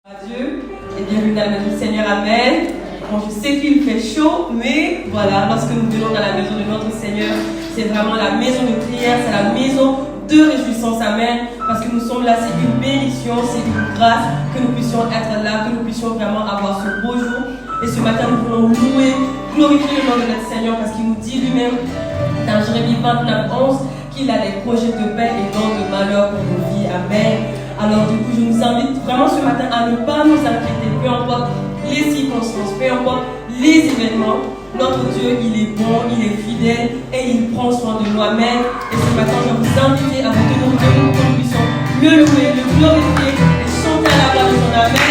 Dieu et bienvenue dans la maison du Seigneur, Amen. Bon, je sais qu'il fait chaud, mais voilà, lorsque nous venons dans la maison de notre Seigneur, c'est vraiment la maison de prière, c'est la maison de réjouissance, Amen. Parce que nous sommes là, c'est une bénédiction, c'est une grâce que nous puissions être là, que nous puissions vraiment avoir ce beau jour. Et ce matin, nous voulons louer, glorifier le nom de notre Seigneur parce qu'il nous dit lui-même dans Jérémie 29:11 qu'il a des projets de paix et non de malheur pour nos vies, Amen. Alors du coup, je nous invite vraiment ce matin à ne pas nous inquiéter, peu importe les circonstances, peu importe les événements. Notre Dieu, il est bon, il est fidèle et il prend soin de nous. Amen. Et ce matin, je vais vous inviter à vous tenir debout pour que nous puissions le louer, le glorifier et chanter à la voix de son Amen.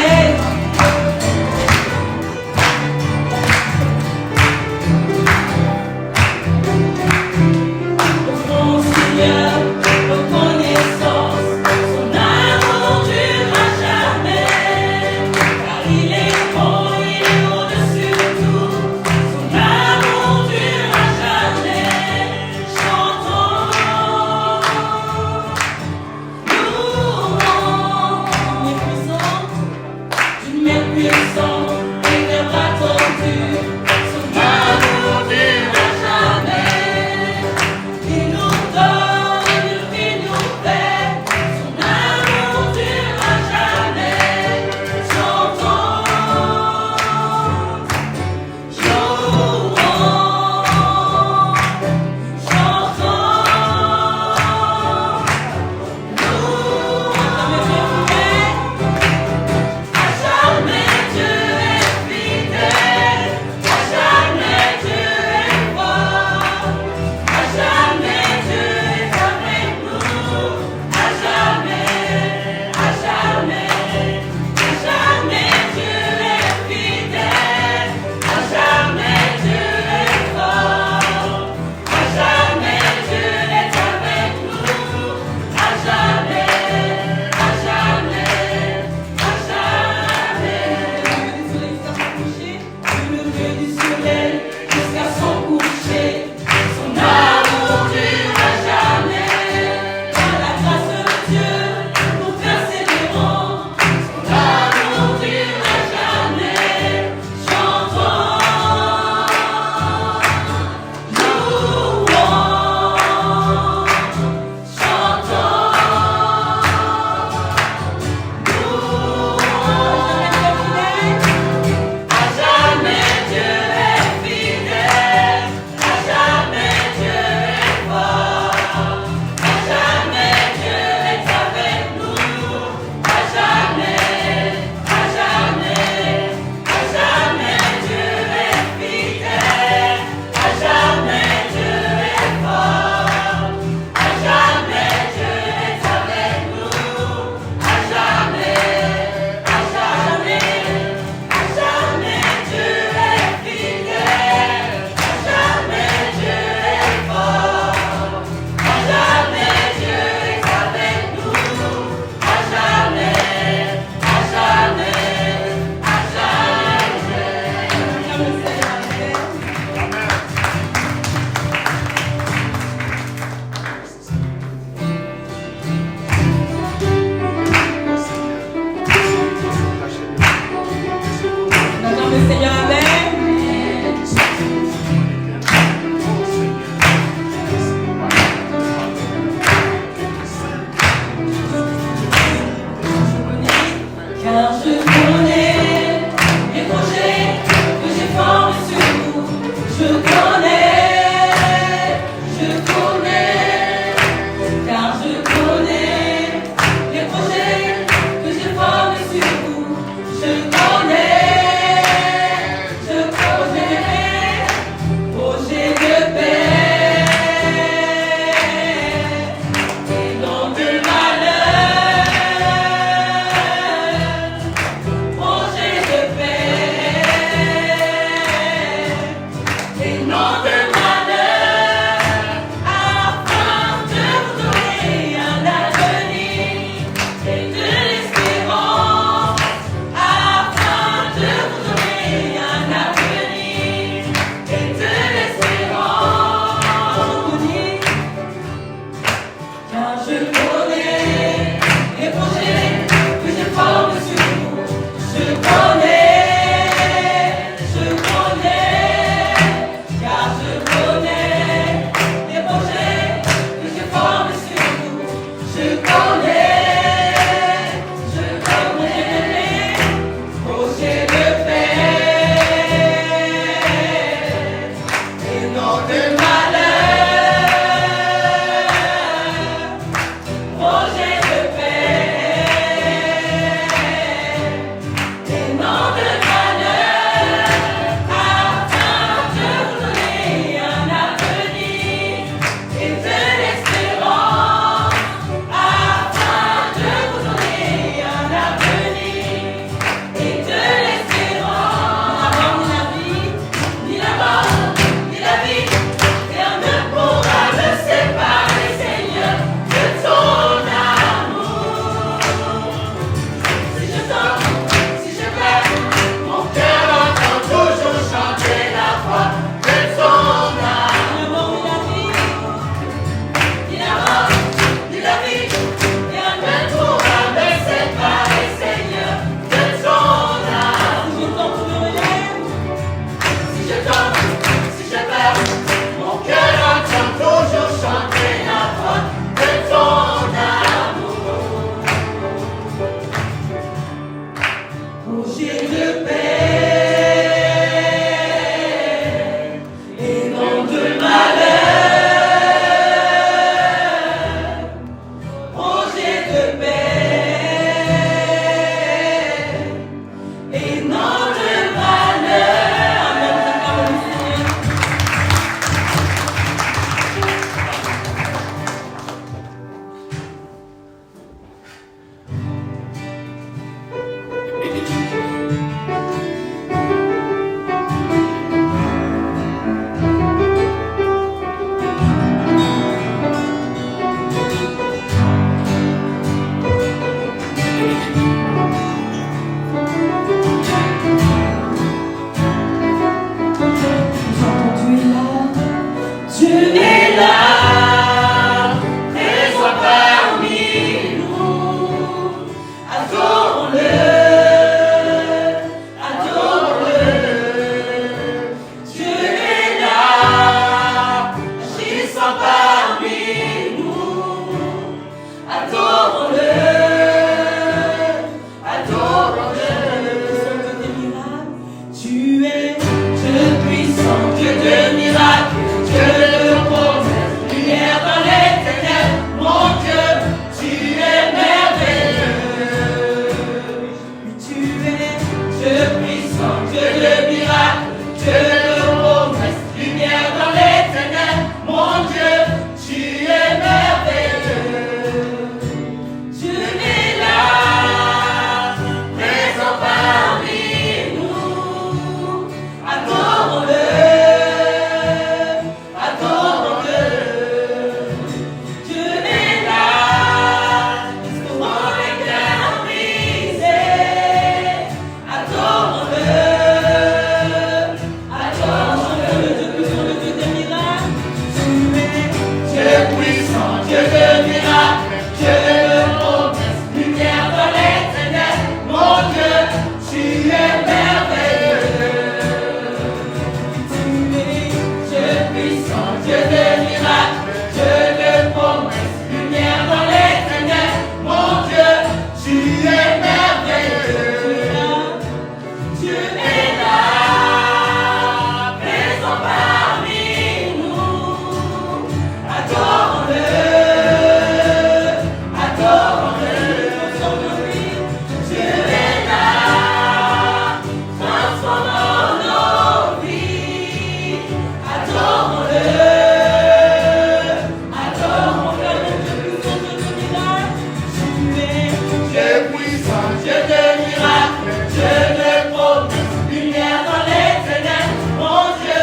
Dieu de miracles, Dieu de promesses, lumière dans les ténèbres, mon Dieu,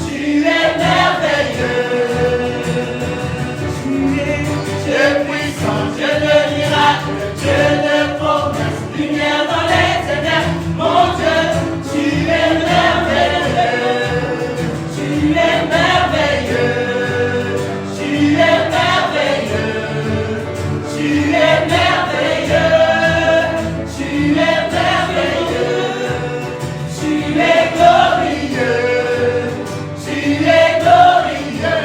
tu es merveilleux. Tu es Dieu puissant, Dieu de miracles, Dieu de promesses, lumière dans les ténèbres, mon Dieu, tu es merveilleux. Tu es merveilleux. Tu es merveilleux. Tu es merveilleux. Tu es merveilleux. Tu es glorieux. Tu es glorieux.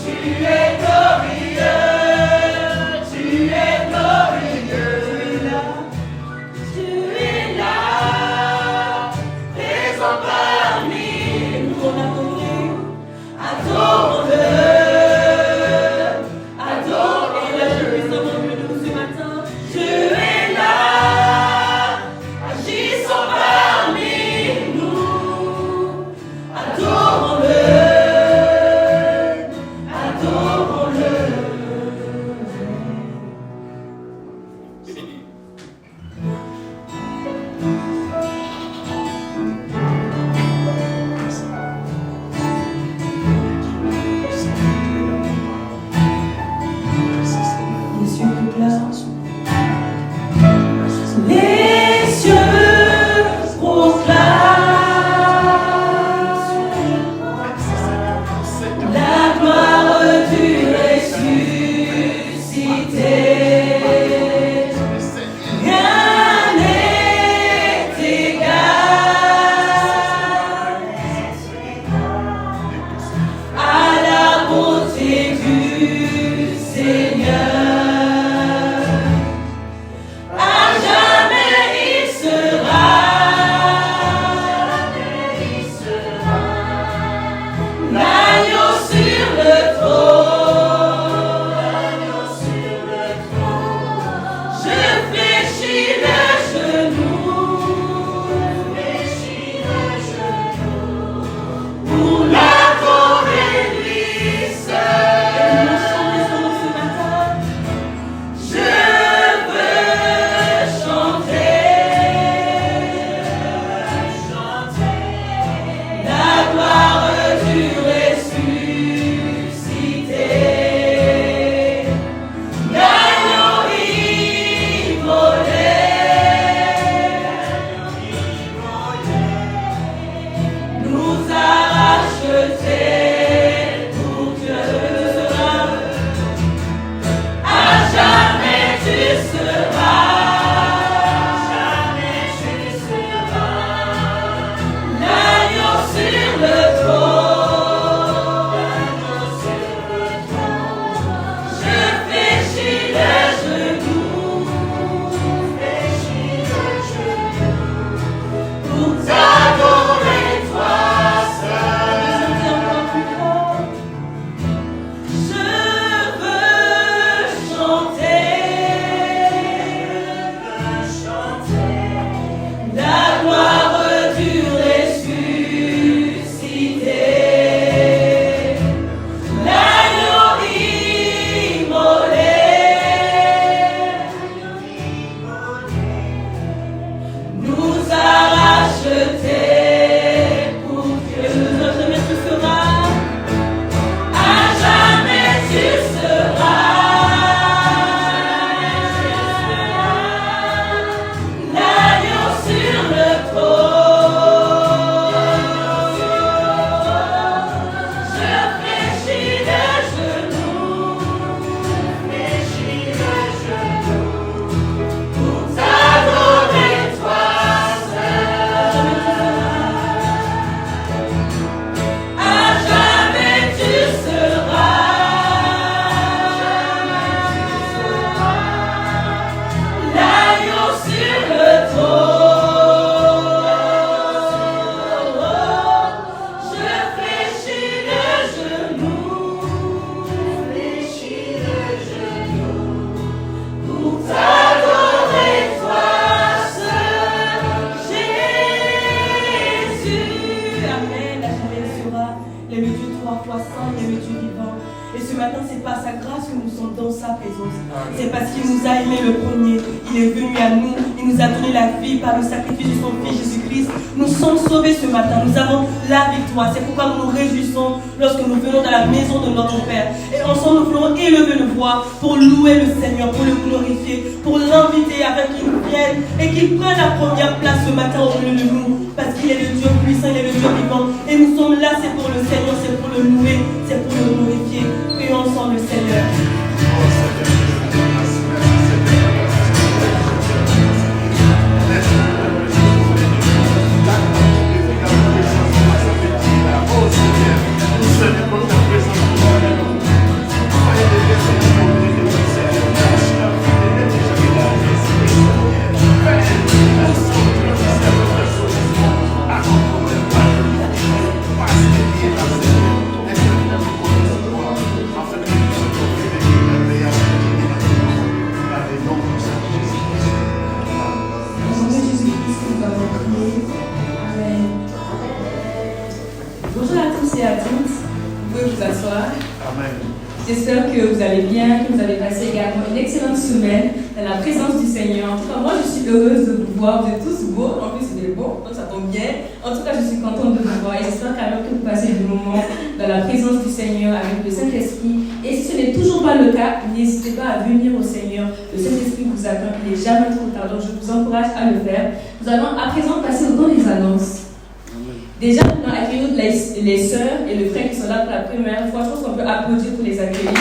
Tu es glorieux. Tu es glorieux. Tu es là. Présent parmi nous. On adore-le. Adore-le. Adore-le. Ce matin. Tu es là. Agissons parmi nous. Adorons-le. Adorons-le. Les cieux proclament. Les cieux proclament la gloire du ressuscité. Rien n'est égal à la beauté du Seigneur. À jamais il sera l'agneau sur le trône. Je fléchis le genou pour l'adorer lui seul. Je veux chanter la gloire du ressuscité. L'agneau immolé nous a rachetés pour Dieu. À jamais tu seras l'agneau sur le trône. Je fléchis le genou pour t'adorer toi seul. Je veux chanter la gloire du ressuscité. L'agneau immolé nous a rachetés pour Dieu. À jamais tu seras. À jamais tu seras l'agneau sur le trône. Je fléchis le genou pour t'adorer toi seul. À jamais tu seras l'agneau sur le trône. Je fléchis le genou pour t'adorer toi seul, Jésus. Amen. À jamais il sera le Dieu trois fois saint, le Dieu vivant. Et ce matin, c'est par sa grâce que nous sommes dans sa présence. C'est parce qu'il nous a aimés le premier. Il il est venu à nous, il nous a donné la vie par le sacrifice de son Fils Jésus-Christ. Nous sommes sauvés ce matin, nous avons la victoire. C'est pourquoi nous nous réjouissons lorsque nous venons dans la maison de notre Père. Et ensemble, nous voulons élever nos voix pour louer le Seigneur, pour le glorifier, pour l'inviter afin qu'il vienne et qu'il prenne la première place ce matin au milieu de nous. Parce qu'il est le Dieu puissant, il est le Dieu vivant. Et nous sommes là, c'est pour le Seigneur, c'est pour le louer, c'est pour le glorifier. Prions ensemble le Seigneur. J'espère que vous allez bien, que vous avez passé également une excellente semaine dans la présence du Seigneur. En tout cas, moi, je suis heureuse de vous voir. Vous êtes tous beaux. En plus, vous êtes beaux, donc ça tombe bien. En tout cas, je suis contente de vous voir. Et j'espère qu'alors que vous passez du moment dans la présence du Seigneur avec le Saint-Esprit. Et si ce n'est toujours pas le cas, n'hésitez pas à venir au Seigneur. Le Saint-Esprit vous attend. Il n'est jamais trop tard. Donc, je vous encourage à le faire. Nous allons à présent passer au don des annonces. Déjà, nous allons accueillir les sœurs et le frère qui sont là pour la première fois. Je pense qu'on peut applaudir pour les accueillir.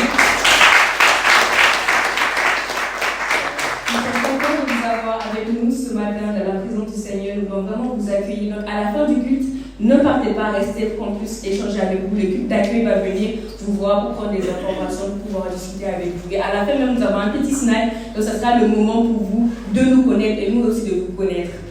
Nous sommes contents de vous avoir avec nous ce matin dans la présence du Seigneur. Nous voulons vraiment vous accueillir. Donc, à la fin du culte, ne partez pas, restez pour qu'on puisse échanger avec vous. Le culte d'accueil va venir vous voir pour prendre des informations, pour pouvoir discuter avec vous. Et à la fin, même, nous avons un petit snack. Donc, ça sera le moment pour vous de nous connaître et nous aussi de vous connaître.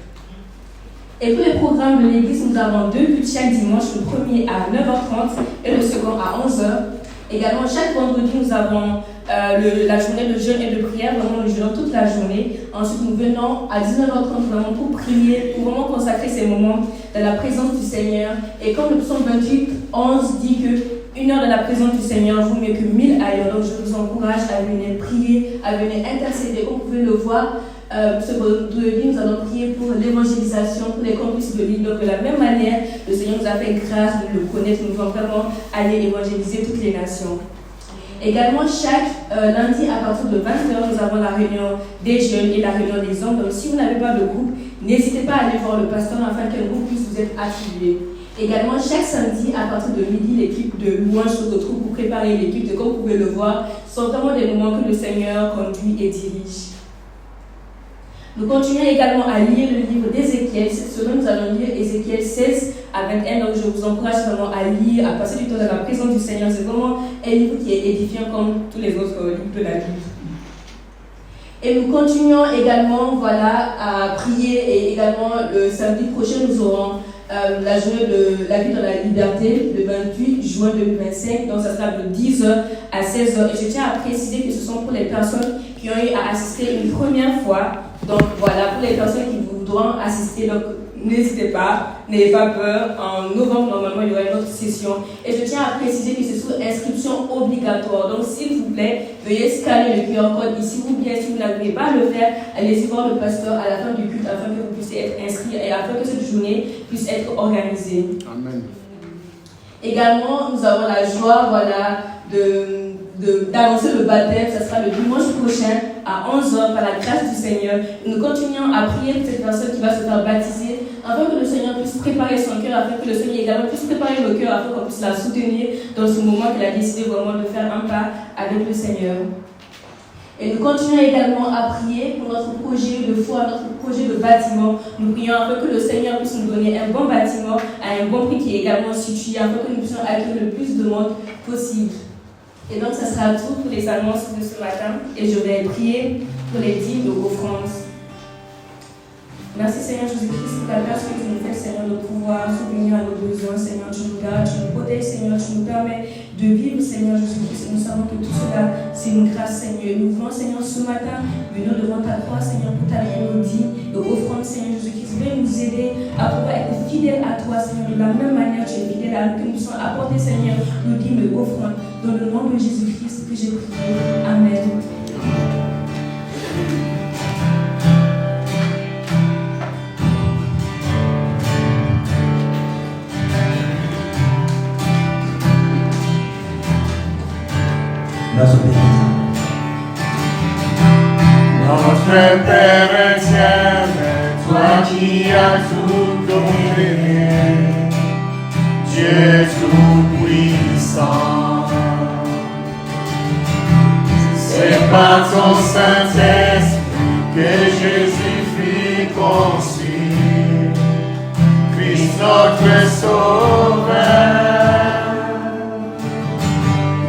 Et pour les programmes de l'église, nous avons 2 cultes chaque dimanche, le premier à 9h30 et le second à 11h. Également, chaque vendredi, nous avons la journée de jeûne et de prière, vraiment le jeûne toute la journée. Ensuite, nous venons à 19h30 vraiment pour prier, pour vraiment consacrer ces moments dans la présence du Seigneur. Et comme le psaume 28, 11 dit que 1 heure dans la présence du Seigneur vaut mieux que 1000 ailleurs. Donc, je vous encourage à venir prier, à venir intercéder. Comme vous pouvez le voir, ce vendredi, nous allons prier pour l'évangélisation, pour les campus de l'île. Donc, de la même manière, le Seigneur nous a fait grâce de le connaître. Nous voulons vraiment aller évangéliser toutes les nations. Également, chaque lundi à partir de 20h, nous avons la réunion des jeunes et la réunion des hommes. Donc, si vous n'avez pas de groupe, n'hésitez pas à aller voir le pasteur afin qu'un groupe puisse vous être attribué. Également, chaque samedi, à partir de midi, l'équipe de louange se retrouve pour préparer l'équipe. Et comme vous pouvez le voir, ce sont vraiment des moments que le Seigneur conduit et dirige. Nous continuons également à lire le livre d'Ézéchiel. Cette semaine, nous allons lire Ézéchiel 16 à 21. Donc, je vous encourage vraiment à lire, à passer du temps dans la présence du Seigneur. C'est vraiment un livre qui est édifiant comme tous les autres livres de la Bible. Et nous continuons également à prier. Et également, le samedi prochain, nous aurons la journée de la vie dans la liberté, le 28 juin 2025. Donc, ça sera de 10h à 16h. Et je tiens à préciser que ce sont pour les personnes qui ont eu à assister une première fois. Donc voilà, pour les personnes qui voudront assister, donc n'hésitez pas, n'ayez pas peur. En novembre, normalement, il y aura une autre session. Et je tiens à préciser que c'est sous inscription obligatoire. Donc s'il vous plaît, veuillez scanner le QR code ici ou bien si vous n'arrivez pas à le faire, allez-y voir le pasteur à la fin du culte afin que vous puissiez être inscrits et afin que cette journée puisse être organisée. Amen. Également, nous avons la joie d'annoncer le baptême. Ça sera le dimanche prochain à 11h par la grâce du Seigneur. Nous continuons à prier pour cette personne qui va se faire baptiser afin que le Seigneur puisse préparer son cœur, afin que le Seigneur également puisse préparer le cœur, afin qu'on puisse la soutenir dans ce moment qu'elle a décidé vraiment de faire un pas avec le Seigneur. Et nous continuons également à prier pour notre projet de foi, notre projet de bâtiment. Nous prions afin que le Seigneur puisse nous donner un bon bâtiment à un bon prix qui est également situé, afin que nous puissions accueillir le plus de monde possible. Et donc, ça sera tout pour les annonces de ce matin. Et je vais prier pour les dîmes de offrandes. Merci Seigneur Jésus-Christ pour ta grâce que tu nous fais, Seigneur, de pouvoir subvenir à nos besoins. Seigneur, tu nous gardes, tu nous protèges, Seigneur, tu nous permets de vivre, Seigneur Jésus-Christ. Nous savons que tout cela, c'est une grâce, Seigneur. Nous voulons, Seigneur, ce matin, venir devant ta croix, Seigneur, pour t'amener nos dîmes et offrandes, Seigneur Jésus-Christ. Viens nous aider à pouvoir être fidèles à toi, Seigneur. De la même manière, tu es fidèle à nous, que nous puissions apporter, Seigneur, nos dîmes et offrandes. Dans le nom de Jésus-Christ que j'ai prié. Amen. Notre Père éternel, toi qui as tout donné, Dieu tout-puissant, c'est par ton Saint-Esprit que Jésus fut conçu, Christ notre Sauveur.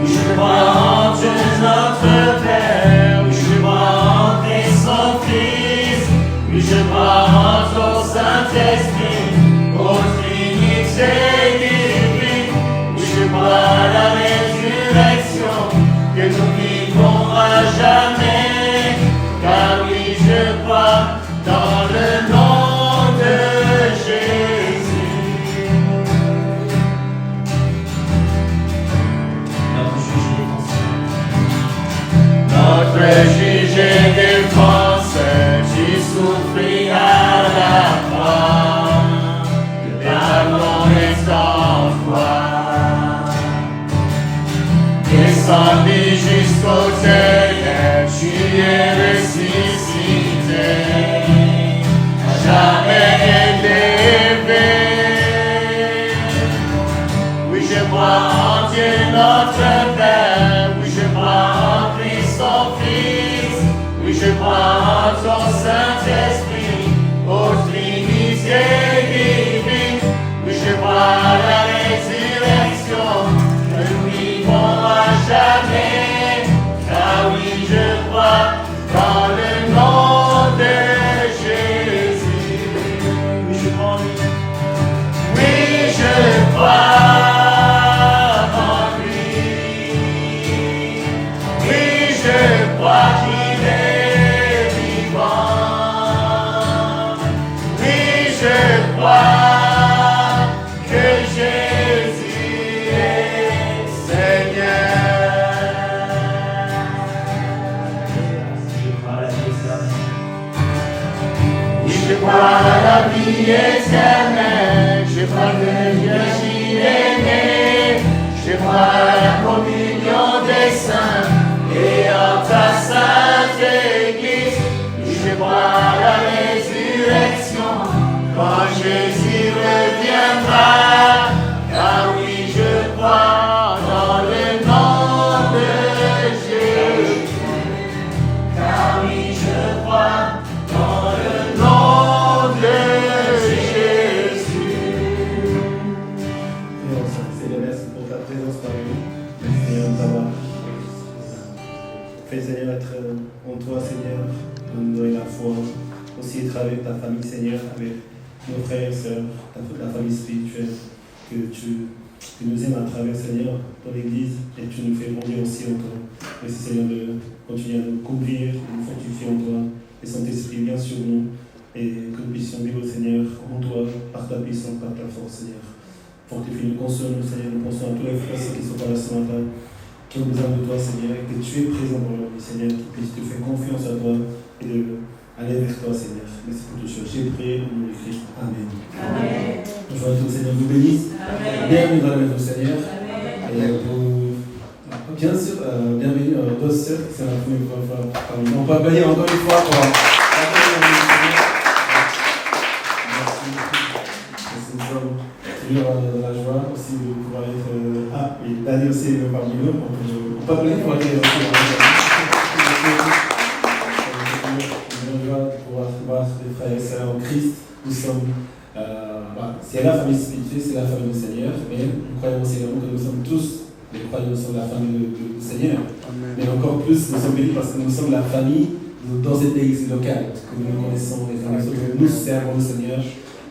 Je crois en Dieu notre Père, je crois en Christ son Fils, je crois en ton Saint-Esprit, ô Trinité divine, je crois à la résurrection, que nous vivons à jamais, car oui, je crois dans le nom de Jésus. Notre juge et défenseur, tu souffris à la croix, le pardon est en toi. Descendu jusqu'au ténèbres, tu es ressuscité, à jamais élevé. Oui, je crois en Dieu notre Père, oui, je crois en Christ son Fils, oui, je crois en ton Saint-Esprit, ô Trinité divine, oui, je crois à la résurrection, que nous vivons à jamais, car oui, je crois dans le nom de Jésus. Oui, je crois en lui. Oui, je crois en lui. Oui, je crois qu'il est vivant. Oui, je crois que Jésus est Seigneur. Oui, je crois à la vie éternelle, je crois que Jésus est né, je crois à la communion des saints et en ta sainte Église, je crois à la résurrection quand Jésus reviendra, car oui, je crois dans le nom de Jésus, car oui, je crois dans le nom de Jésus. Seigneur, merci pour ta présence parmi nous. Seigneur, de t'avoir fait, Seigneur, être en toi, Seigneur, nous donner la foi, aussi être avec ta famille, Seigneur, avec nos frères et sœurs, ta famille spirituelle, que tu nous aimes à travers, Seigneur, ton Église, et tu nous fais grandir aussi en toi. Merci, Seigneur, de continuer à nous couvrir, de nous fortifier en toi, et Saint-Esprit vient sur nous, et que nous puissions vivre, Seigneur, en toi, par ta puissance, par ta force, Seigneur. Fortifie-nous, console-nous, Seigneur, nous pensons à tous les frères qui sont pas là ce matin, qui ont besoin de toi, Seigneur, et que tu es présent dans leur vie, Seigneur, qui puissent te faire confiance à toi et de aller vers toi, Seigneur. Merci pour tout ce que j'ai prié au nom de Christ. Amen. Amen. Bonjour à tous, Seigneur, vous bénisse. Amen. Bienvenue dans la maison du Seigneur. Amen. Et bien sûr, bienvenue à nos deux sœurs, c'est la première fois parmi nous. On peut applaudir encore une fois pour nous sommes toujours dans la joie aussi de pouvoir être. Et Dani aussi parmi nous. On peut applaudir pour l'accueil aussi. Une joie de pouvoir voir des frères et sœurs en Christ. Nous sommes. C'est la famille spirituelle, c'est la famille du Seigneur. Mais nous croyons au Seigneur que nous sommes tous. Les croyants, nous sommes la famille du Seigneur. Amen. Mais encore plus, nous sommes bénis parce que nous sommes la famille dans cette église locale, que nous connaissons les uns les autres. Nous servons le Seigneur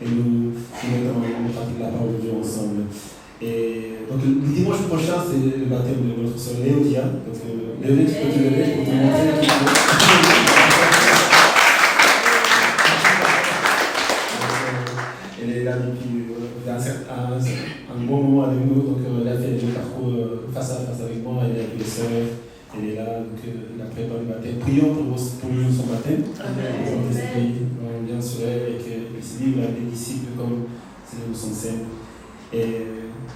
et nous mettons en pratique la parole de Dieu ensemble. Et donc, le dimanche prochain, c'est le baptême de notre sœur Léodia. Donc, Léodia, tu peux te lever pour te montrer qui elle est là depuis un bon moment avec nous, donc elle a fait le parcours face à face avec moi, elle est avec les sœurs, elle est là, donc elle a préparé le baptême. Prions pour son baptême. Amen. L'Esprit vient sur elle et qu'elle se livre à des disciples comme Seigneur nous enseigne. Et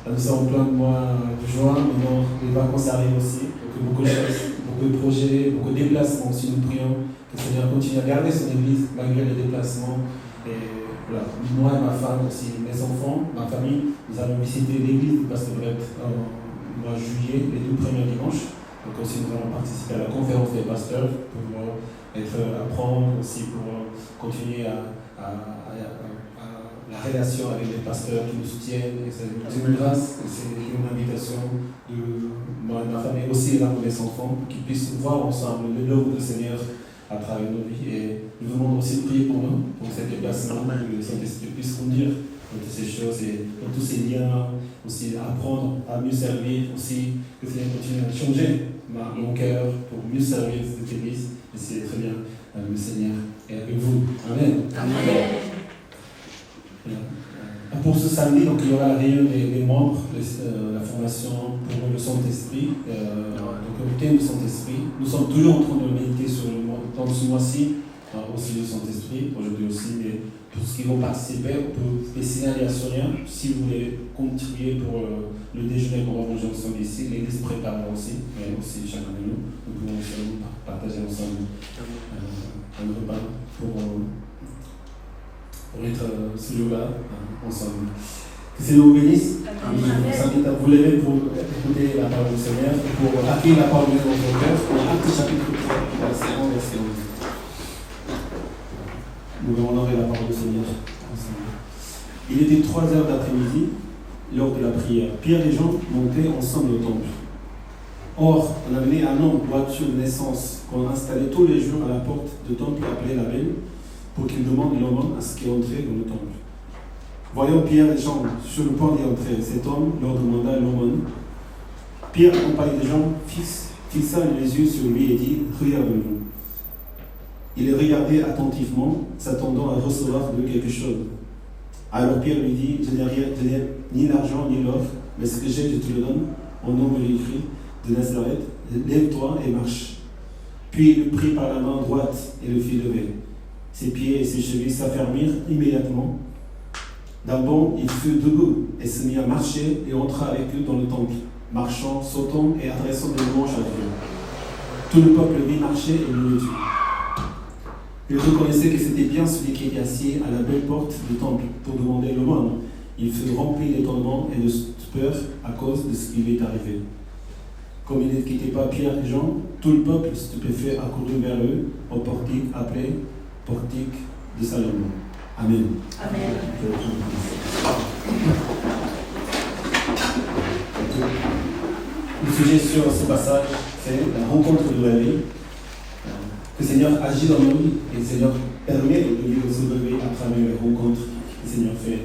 là, nous sommes plein de mois de juin, mais non, les vacances arrivent aussi, donc beaucoup de choses beaucoup de projets, beaucoup de déplacements. Si nous prions que le Seigneur continue à garder son Église malgré les déplacements. Et voilà, moi et ma femme aussi, mes enfants, ma famille, nous allons visiter l'église de Pasteur Brett en mois de juillet, les 2 premiers dimanches. Donc aussi nous allons participer à la conférence des pasteurs pour apprendre aussi, pour continuer à la relation avec les pasteurs qui nous soutiennent. Et c'est une grâce, c'est une invitation de moi et ma famille, aussi là pour les enfants, pour qu'ils puissent voir ensemble l'œuvre du Seigneur à travers nos vies. Et nous demandons aussi de prier pour nous, pour cette déplacement, que le Saint-Esprit puisse conduire dans toutes ces choses et dans tous ces liens, aussi apprendre à mieux servir, aussi que le Seigneur continue à changer mon cœur pour mieux servir cette Église. Et c'est très bien, le Seigneur est avec vous. Amen. Amen. Pour ce samedi, donc, il y aura la réunion des membres, la formation pour le Saint-Esprit, donc le thème du Saint-Esprit. Nous sommes toujours en train de méditer dans ce mois-ci, aussi le Saint-Esprit, aujourd'hui aussi, mais pour ceux qui vont participer, on peut signaler à rien. Si vous voulez contribuer pour le déjeuner qu'on va manger ensemble ici, l'Église prépare aussi, mais aussi chacun de nous pouvons aussi partager ensemble un repas pour être ce jour-là ensemble. Que c'est nous bénisse. Je vous invite à vous lever pour écouter la parole du Seigneur, pour accueillir la parole de Dieu dans votre cœur. Actes chapitre 3, verset 1, verset 11. Nous allons honorer la parole du Seigneur ensemble. Il était 3 heures d'après-midi, lors de la prière. Pierre et Jean montaient ensemble au temple. Or, on amenait un homme voiture de naissance qu'on installait tous les jours à la porte du temple appelée la Belle, pour qu'il demande l'aumône à ce qui entrait dans le temple. Voyant Pierre et Jean sur le point d'y entrer, cet homme leur demanda l'aumône. Pierre, accompagné des gens, fixa les yeux sur lui et dit « Regarde-nous ». Il les regardait attentivement, s'attendant à recevoir de quelque chose. Alors Pierre lui dit « Je n'ai ni l'argent ni l'or, mais ce que j'ai, je te le donne, au nom de Jésus de Nazareth, lève-toi et marche. » Puis il le prit par la main droite et le fit lever. Ses pieds et ses chevilles s'affermirent immédiatement. D'un bond, il fut debout et se mit à marcher et entra avec eux dans le temple, marchant, sautant et adressant des louanges à Dieu. Tout le peuple vit marcher et louer Dieu. Il reconnaissait que c'était bien celui qui était assis à la belle porte du temple pour demander l'aumône. Il fut rempli d'étonnement et de stupeur à cause de ce qui lui est arrivé. Comme il ne quittait pas Pierre et Jean, tout le peuple stupéfait accourut vers eux au portique appelé portique de Salomon. Amen. Amen. Le sujet sur ce passage, c'est la rencontre de la vie. Que le Seigneur agit dans nos vies et le Seigneur permet de vivre ce réveil à travers les rencontres que le Seigneur fait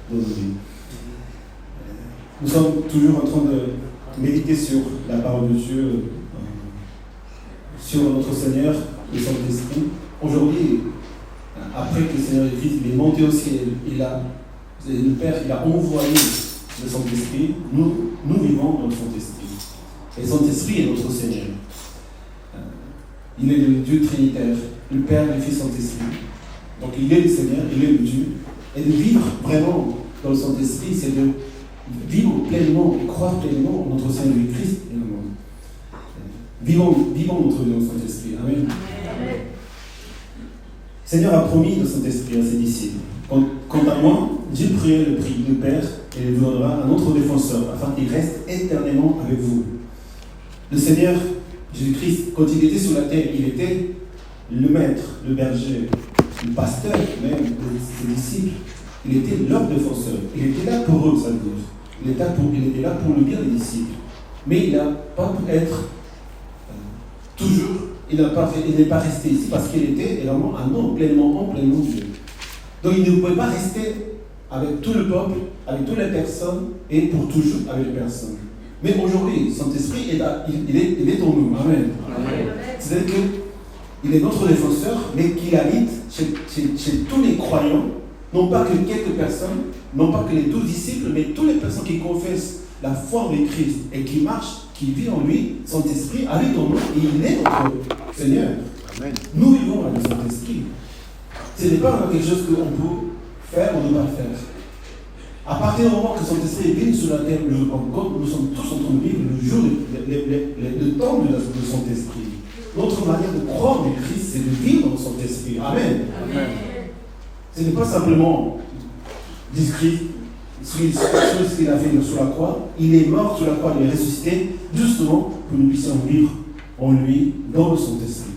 dans nos vies. Nous sommes toujours en train de méditer sur la parole de Dieu, sur notre Seigneur, le Saint-Esprit. Aujourd'hui, après que le Seigneur il est monté au ciel, le Père il a envoyé le Saint-Esprit, nous vivons dans le Saint-Esprit. Et le Saint-Esprit est notre Seigneur. Il est le Dieu trinitaire, le Père, le Fils, Saint-Esprit. Donc il est le Seigneur, il est le Dieu. Et de vivre vraiment dans le Saint-Esprit, c'est de vivre pleinement et croire pleinement en notre Seigneur Christ et le monde. Vivons notre vie dans le Saint-Esprit. Amen. Amen. Le Seigneur a promis le Saint-Esprit à ses disciples. Quant à moi, Dieu priait le Père et lui donnera un autre défenseur afin qu'il reste éternellement avec vous. Le Seigneur Jésus-Christ, quand il était sur la terre, il était le maître, le berger, le pasteur même de ses disciples. Il était leur défenseur. Il était là pour eux, ça veut dire. Il était là pour le bien des disciples. Mais il n'a pas pu être toujours, il n'est pas resté ici parce qu'il était vraiment un homme pleinement Dieu. Donc il ne pouvait pas rester avec tout le peuple, avec toutes les personnes et pour toujours avec les personnes. Mais aujourd'hui, Saint-Esprit est là, il est en nous. Amen. Amen. C'est-à-dire qu'il est notre défenseur, mais qu'il habite chez tous les croyants, non pas que quelques personnes, non pas que les 12 disciples, mais toutes les personnes qui confessent la foi en Christ et qui marchent, qui vivent en lui, Saint-Esprit habite en nous et il est notre Seigneur. Amen. Nous vivons avec le Saint-Esprit. Ce n'est pas quelque chose qu'on peut faire ou ne pas faire. À partir du moment que son esprit vient sur la terre, comme nous sommes tous en train de vivre le jour, le temps de son esprit. Notre manière de croire en Christ, c'est de vivre dans son esprit. Amen. Amen. Ce n'est pas simplement discret ce qu'il a fait sur la croix. Il est mort sur la croix, il est ressuscité, justement pour que nous puissions vivre en lui, dans le Saint-Esprit.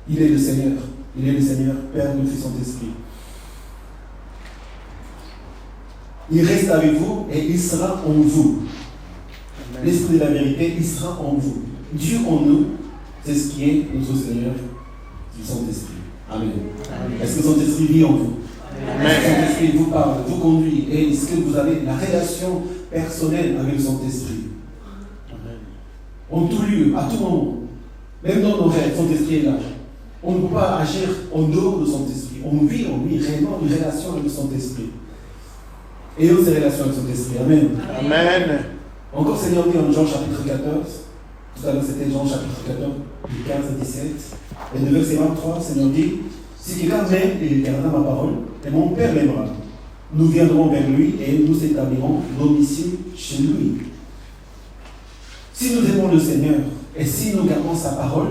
Il est le Seigneur. Il est le Seigneur, Père, Fils, Saint-Esprit. Il reste avec vous et il sera en vous. L'Esprit de la vérité, il sera en vous. Dieu en nous, c'est ce qui est notre Seigneur, le Saint-Esprit. Amen. Est-ce que son esprit vit en vous? Est-ce que son esprit vous parle, vous conduit? Et est-ce que vous avez la relation personnelle avec le Saint-Esprit? En tout lieu, à tout moment, même dans nos rêves, son esprit est là. On ne peut pas agir en dehors de son esprit. On vit en lui réellement une relation avec le Saint-Esprit. Et aux relations avec son esprit. Amen. Amen. Encore Seigneur dit en Jean chapitre 14. Tout à l'heure c'était Jean chapitre 14, du 15 à 17. Et de verset 23, Seigneur dit, si quelqu'un m'aime et gardera ma parole, et mon Père m'aimera. Nous viendrons vers lui et nous établirons domicile chez lui. Si nous aimons le Seigneur et si nous gardons sa parole,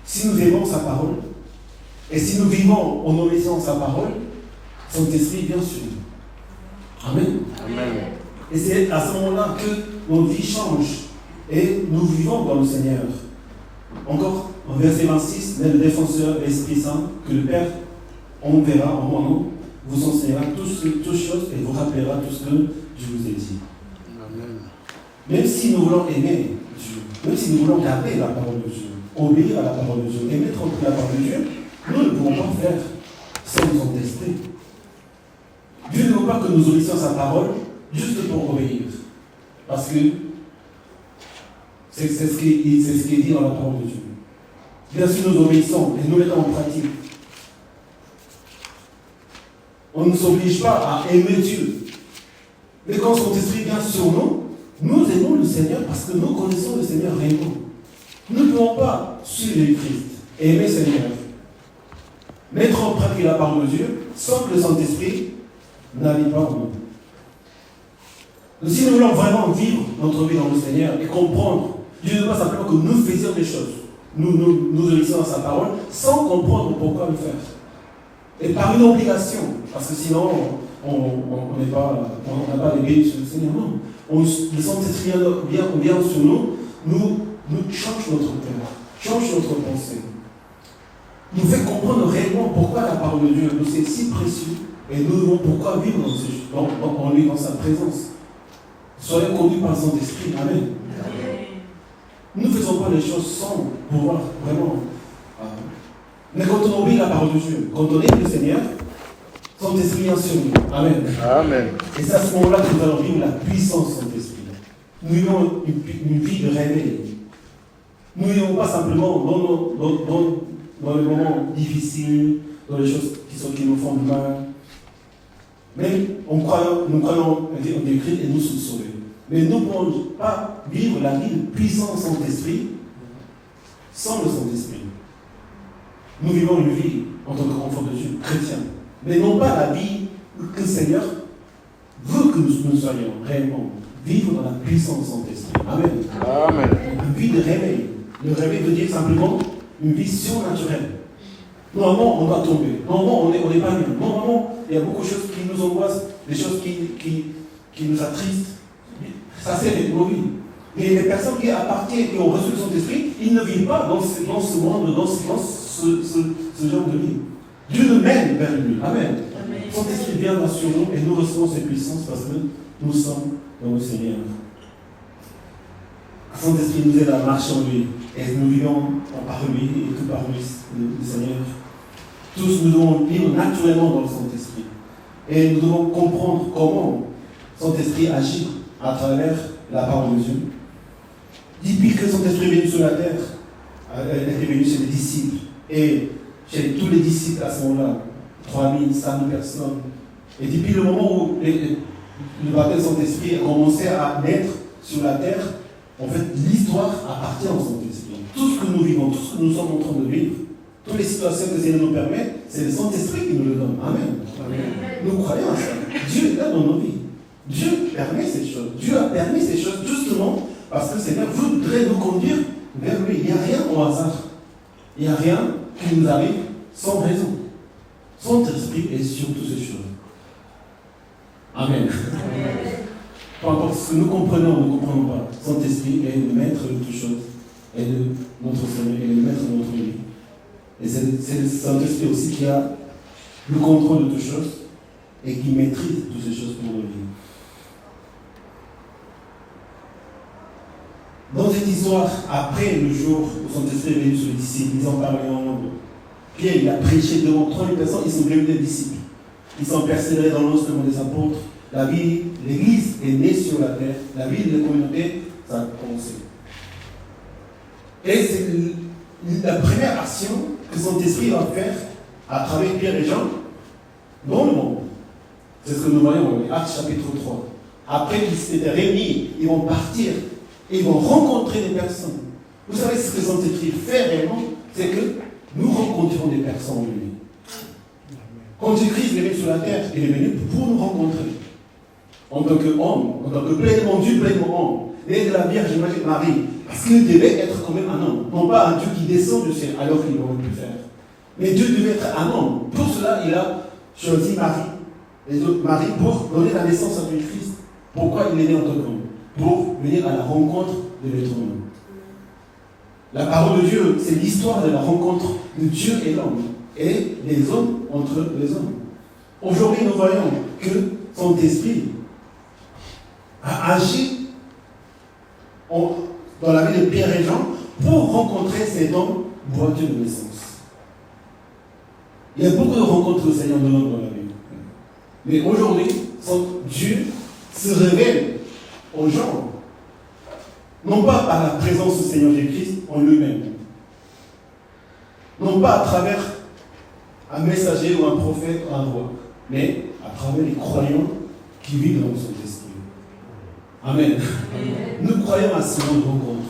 si nous aimons sa parole, et si nous vivons en obéissant sa parole, son esprit vient sur nous. Amen. Amen. Et c'est à ce moment-là que nos vies changent et nous vivons dans le Seigneur. Encore, en verset 26, le défenseur, l'Esprit Saint, que le Père enverra en mon nom, vous enseignera toutes choses et vous rappellera tout ce que je vous ai dit. Amen. Même si nous voulons aimer Dieu, même si nous voulons garder la parole de Dieu, obéir à la parole de Dieu, et mettre en la parole de Dieu, nous ne pouvons pas faire sans nous en tester. Dieu ne veut pas que nous obéissions à sa parole juste pour obéir. Parce que c'est ce qui est dit dans la parole de Dieu. Bien sûr, nous obéissons et nous mettons en pratique. On ne s'oblige pas à aimer Dieu. Mais quand son esprit vient sur nous, nous aimons le Seigneur parce que nous connaissons le Seigneur réellement. Nous ne pouvons pas suivre le Christ, aimer le Seigneur, mettre en pratique la parole de Dieu sans que le Saint-Esprit n'habite pas en nous. Si nous voulons vraiment vivre notre vie dans le Seigneur et comprendre, Dieu ne veut pas simplement que nous faisions des choses. Nous obéissons à sa parole sans comprendre pourquoi le faire. Et par une obligation, parce que sinon on n'a pas les sur le Seigneur. Non. Le Saint-Esprit vient sur nous change notre cœur, change notre pensée, nous fait comprendre réellement pourquoi la parole de Dieu nous est si précieuse et nous devons pourquoi vivre en lui, dans sa présence. Soyez conduits par son esprit. Amen. Nous ne faisons pas les choses sans pouvoir vraiment. Mais quand on obéit la parole de Dieu, quand on aime le Seigneur, son esprit vient sur nous. Amen. Amen. Et c'est à ce moment-là que nous allons vivre la puissance de son esprit. Nous vivons une vie de réveil. Nous ne vivons pas simplement dans les moments difficiles, dans les choses qui nous font du mal. Mais nous croyons en Christ et nous sommes sauvés. Mais nous ne pouvons pas vivre la vie de puissance de Saint-Esprit sans le Saint-Esprit. Nous vivons une vie en tant qu'enfants de Dieu, chrétiens. Mais non pas la vie que le Seigneur veut que nous soyons réellement. Vivre dans la puissance de Saint-Esprit. Amen. Amen. Une vie de réveil. Le réveil veut dire simplement une vie surnaturelle. Normalement, on doit tomber. Normalement, on n'est pas bien. Normalement, il y a beaucoup de choses qui nous angoissent, des choses qui nous attristent. Ça, c'est nos vies. Mais les personnes qui appartiennent, qui ont reçu le Saint-Esprit, ils ne vivent pas dans ce monde, dans ce genre de vie. Dieu nous mène vers lui. Amen. Son esprit vient sur nous et nous recevons ses puissances parce que nous sommes dans le Seigneur. Son esprit nous aide à marcher en lui et nous vivons par lui et tout par lui, le Seigneur. Tous nous devons vivre naturellement dans le Saint-Esprit. Et nous devons comprendre comment Saint-Esprit agit à travers la parole de Dieu. Depuis que Saint-Esprit est venu sur la terre, il était venu chez les disciples. Et chez tous les disciples à ce moment-là, 3000, 5000 personnes. Et depuis le moment où le baptême de Saint-Esprit a commencé à naître sur la terre, en fait, l'histoire appartient au Saint-Esprit. Tout ce que nous vivons, tout ce que nous sommes en train de vivre, toutes les situations que le Seigneur nous permet, c'est le Saint-Esprit qui nous le donne. Amen. Amen. Nous croyons à ça. Dieu est là dans nos vies. Dieu permet ces choses. Dieu a permis ces choses justement parce que le Seigneur voudrait nous conduire vers lui. Il n'y a rien au hasard. Il n'y a rien qui nous arrive sans raison. Son esprit est sur toutes ces choses. Amen. Peu importe ce que nous comprenons ou ne comprenons pas, son esprit est le maître de toutes choses, est notre Seigneur, est le maître de notre vie. Et c'est le Saint-Esprit aussi qui a le contrôle de toutes choses et qui maîtrise toutes ces choses pour nos vies. Dans cette histoire, après le jour où son esprit est venu sur les disciples, ils en parlaient en nombre. Pierre, il a prêché devant 3000 personnes, ils sont devenus des disciples. Ils sont persévérés dans l'enseignement des apôtres. La vie, l'Église est née sur la terre. La vie de la communauté, ça a commencé. Et c'est la première action que son esprit va faire à travers Pierre et Jean dans le monde. C'est ce que nous voyons dans Actes chapitre 3. Après qu'ils s'étaient réunis, ils vont partir et ils vont rencontrer des personnes. Vous savez ce que son esprit fait réellement, c'est que nous rencontrons des personnes en lui. Quand Jésus-Christ est venu sur la terre, il est venu pour nous rencontrer. En tant qu'homme, en tant que pleinement Dieu, pleinement homme, né de la Vierge Marie, parce qu'il devait être quand même un homme. Non pas un Dieu qui descend du ciel alors qu'il aurait pu faire. Mais Dieu devait être un homme. Pour cela, il a choisi Marie pour donner la naissance à Jésus-Christ. Pourquoi il est né en tant qu'homme? Pour venir à la rencontre de l'être humain. La parole de Dieu, c'est l'histoire de la rencontre de Dieu et l'homme, et les hommes entre les hommes. Aujourd'hui, nous voyons que son esprit a agi dans la vie de Pierre et Jean pour rencontrer cet homme boiteux de naissance. Il y a beaucoup de rencontres que le Seigneur nous donne dans la vie. Mais aujourd'hui, Dieu se révèle aux gens, non pas par la présence du Seigneur Jésus-Christ en lui-même, non pas à travers un messager ou un prophète ou un roi, mais à travers les croyants qui vivent dans son esprit. Amen. Nous croyons à ce genre de rencontre.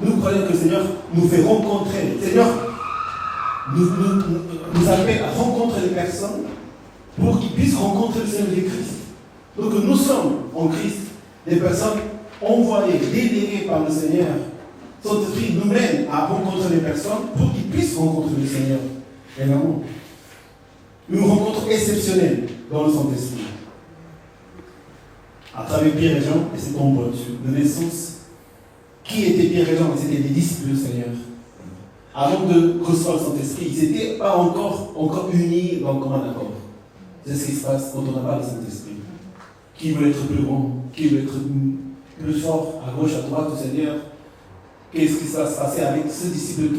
Nous croyons que le Seigneur nous fait rencontrer. Le Seigneur nous appelle à rencontrer les personnes pour qu'ils puissent rencontrer le Seigneur Jésus-Christ. Donc nous sommes en Christ des personnes envoyées, déléguées par le Seigneur. Son esprit nous mène à rencontrer les personnes pour qu'ils puissent rencontrer le Seigneur. Et vraiment, une rencontre exceptionnelle dans le Saint-Esprit. À travers Pierre et Jean et cet homme de naissance. Qui était Pierre et Jean? C'était des disciples du Seigneur. Avant de recevoir le Saint-Esprit, ils n'étaient pas encore unis dans un commun accord. C'est ce qui se passe quand on n'a pas le Saint-Esprit. Qui veut être plus grand? Qui veut être plus fort à gauche, à droite du Seigneur? Qu'est-ce qui va se passer avec ce disciple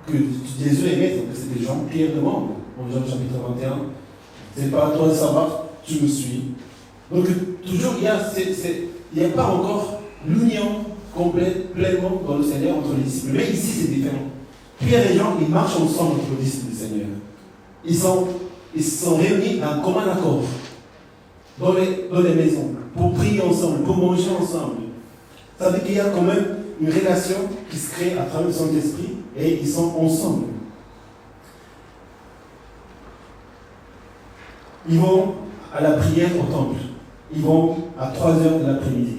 que Jésus aimait? C'était Jean, Pierre demande en Jean chapitre 21. C'est pas à toi de savoir, tu me suis. Donc toujours il n'y a pas encore l'union complète, pleinement dans le Seigneur entre les disciples. Mais ici c'est différent. Pierre et Jean, ils marchent ensemble entre les disciples du Seigneur. Ils sont réunis d'un commun accord dans les maisons pour prier ensemble, pour manger ensemble. Ça veut dire qu'il y a quand même une relation qui se crée à travers le Saint-Esprit et ils sont ensemble. Ils vont à la prière au temple. Ils vont à 3h de l'après-midi.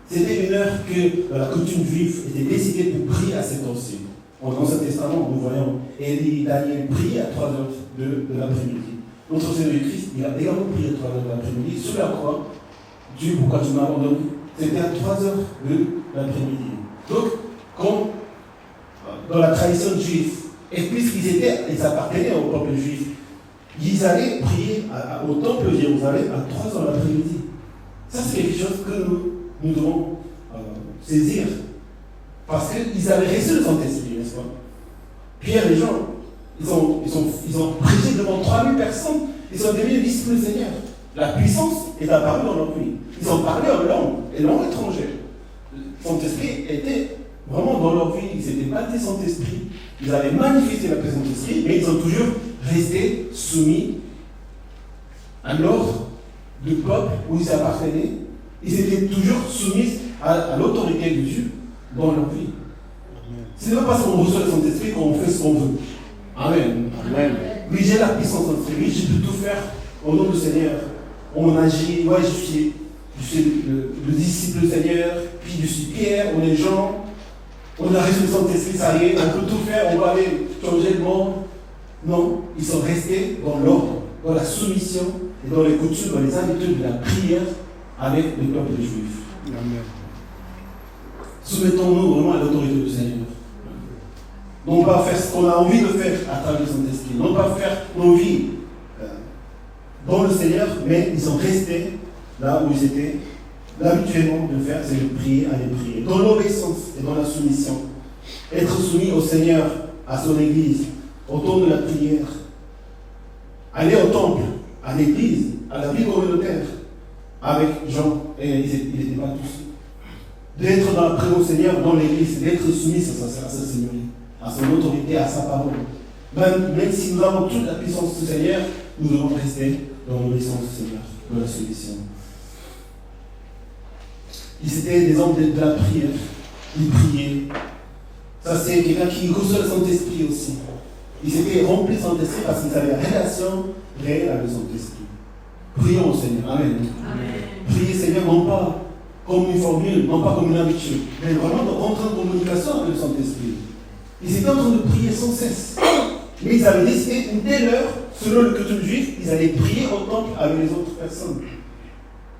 C'était une heure que la coutume juive était décidée pour prier à cette heure-ci. Dans l'Ancien Testament, nous voyons Élie, Daniel prier à 3h de l'après-midi. Notre Seigneur Christ, il a également prié à 3h de l'après-midi sur la croix. Dieu, pourquoi tu m'as abandonné? C'était à 3h de l'après-midi. Donc, comme dans la tradition juive, et puisqu'ils appartenaient au peuple juif, ils allaient prier au temple de Jérusalem à 3h de l'après-midi. Ça, c'est quelque chose que nous devons saisir. Parce qu'ils avaient reçu le Saint-Esprit, n'est-ce pas? Pierre et Jean, ils ont prêché devant 3000 personnes. Ils sont devenus disciples du Seigneur. La puissance est apparue dans leur vie. Ils ont parlé en langue, et langue étrangère. Le Saint-Esprit était vraiment dans leur vie. Ils n'étaient pas des Saint-Esprit. Ils avaient manifesté la présence de l'Esprit, mais ils ont toujours resté soumis à l'ordre du peuple où ils appartenaient. Ils étaient toujours soumis à l'autorité de Dieu dans leur vie. Ce n'est pas parce qu'on reçoit le Saint-Esprit qu'on fait ce qu'on veut. Amen. Amen. Oui, j'ai la puissance de l'Esprit. Oui, je peux tout faire au nom du Seigneur. on agit, ouais, je suis le disciple du Seigneur, puis je suis Pierre, on est Jean, on a reçu le Saint-Esprit, ça y est, on peut tout faire, on va aller changer le monde. Non, ils sont restés dans l'ordre, dans la soumission et dans les coutumes, dans les habitudes de la prière avec le peuple des Juifs. Amen. Soumettons-nous vraiment à l'autorité du Seigneur. Non pas faire ce qu'on a envie de faire à travers le Saint-Esprit, non pas faire nos vies dans le Seigneur, mais ils sont restés là où ils étaient. Habituellement de faire, c'est de prier, aller prier. Dans l'obéissance et dans la soumission. Être soumis au Seigneur, à son Église, autour de la prière. Aller au temple, à l'Église, à la vie communautaire, avec Jean, et ils n'étaient pas tous. D'être dans la présence au Seigneur, dans l'Église, d'être soumis à sa Seigneurie, à son autorité, à sa parole. Même si nous avons toute la puissance du Seigneur, nous devons rester dans l'obéissance du Seigneur, dans la soumission. Ils étaient des hommes de la prière. Ils priaient. Ça, c'est quelqu'un qui reçoit le Saint-Esprit aussi. Ils étaient remplis de Saint-Esprit parce qu'ils avaient une relation réelle avec le Saint-Esprit. Prions au Seigneur. Amen. Amen. Priez, Seigneur, non pas comme une formule, non pas comme une habitude, mais vraiment de rentrer en communication avec le Saint-Esprit. Ils étaient en train de prier sans cesse. Mais ils avaient décidé une telle heure, selon le culture juif, ils allaient prier au temple avec les autres personnes.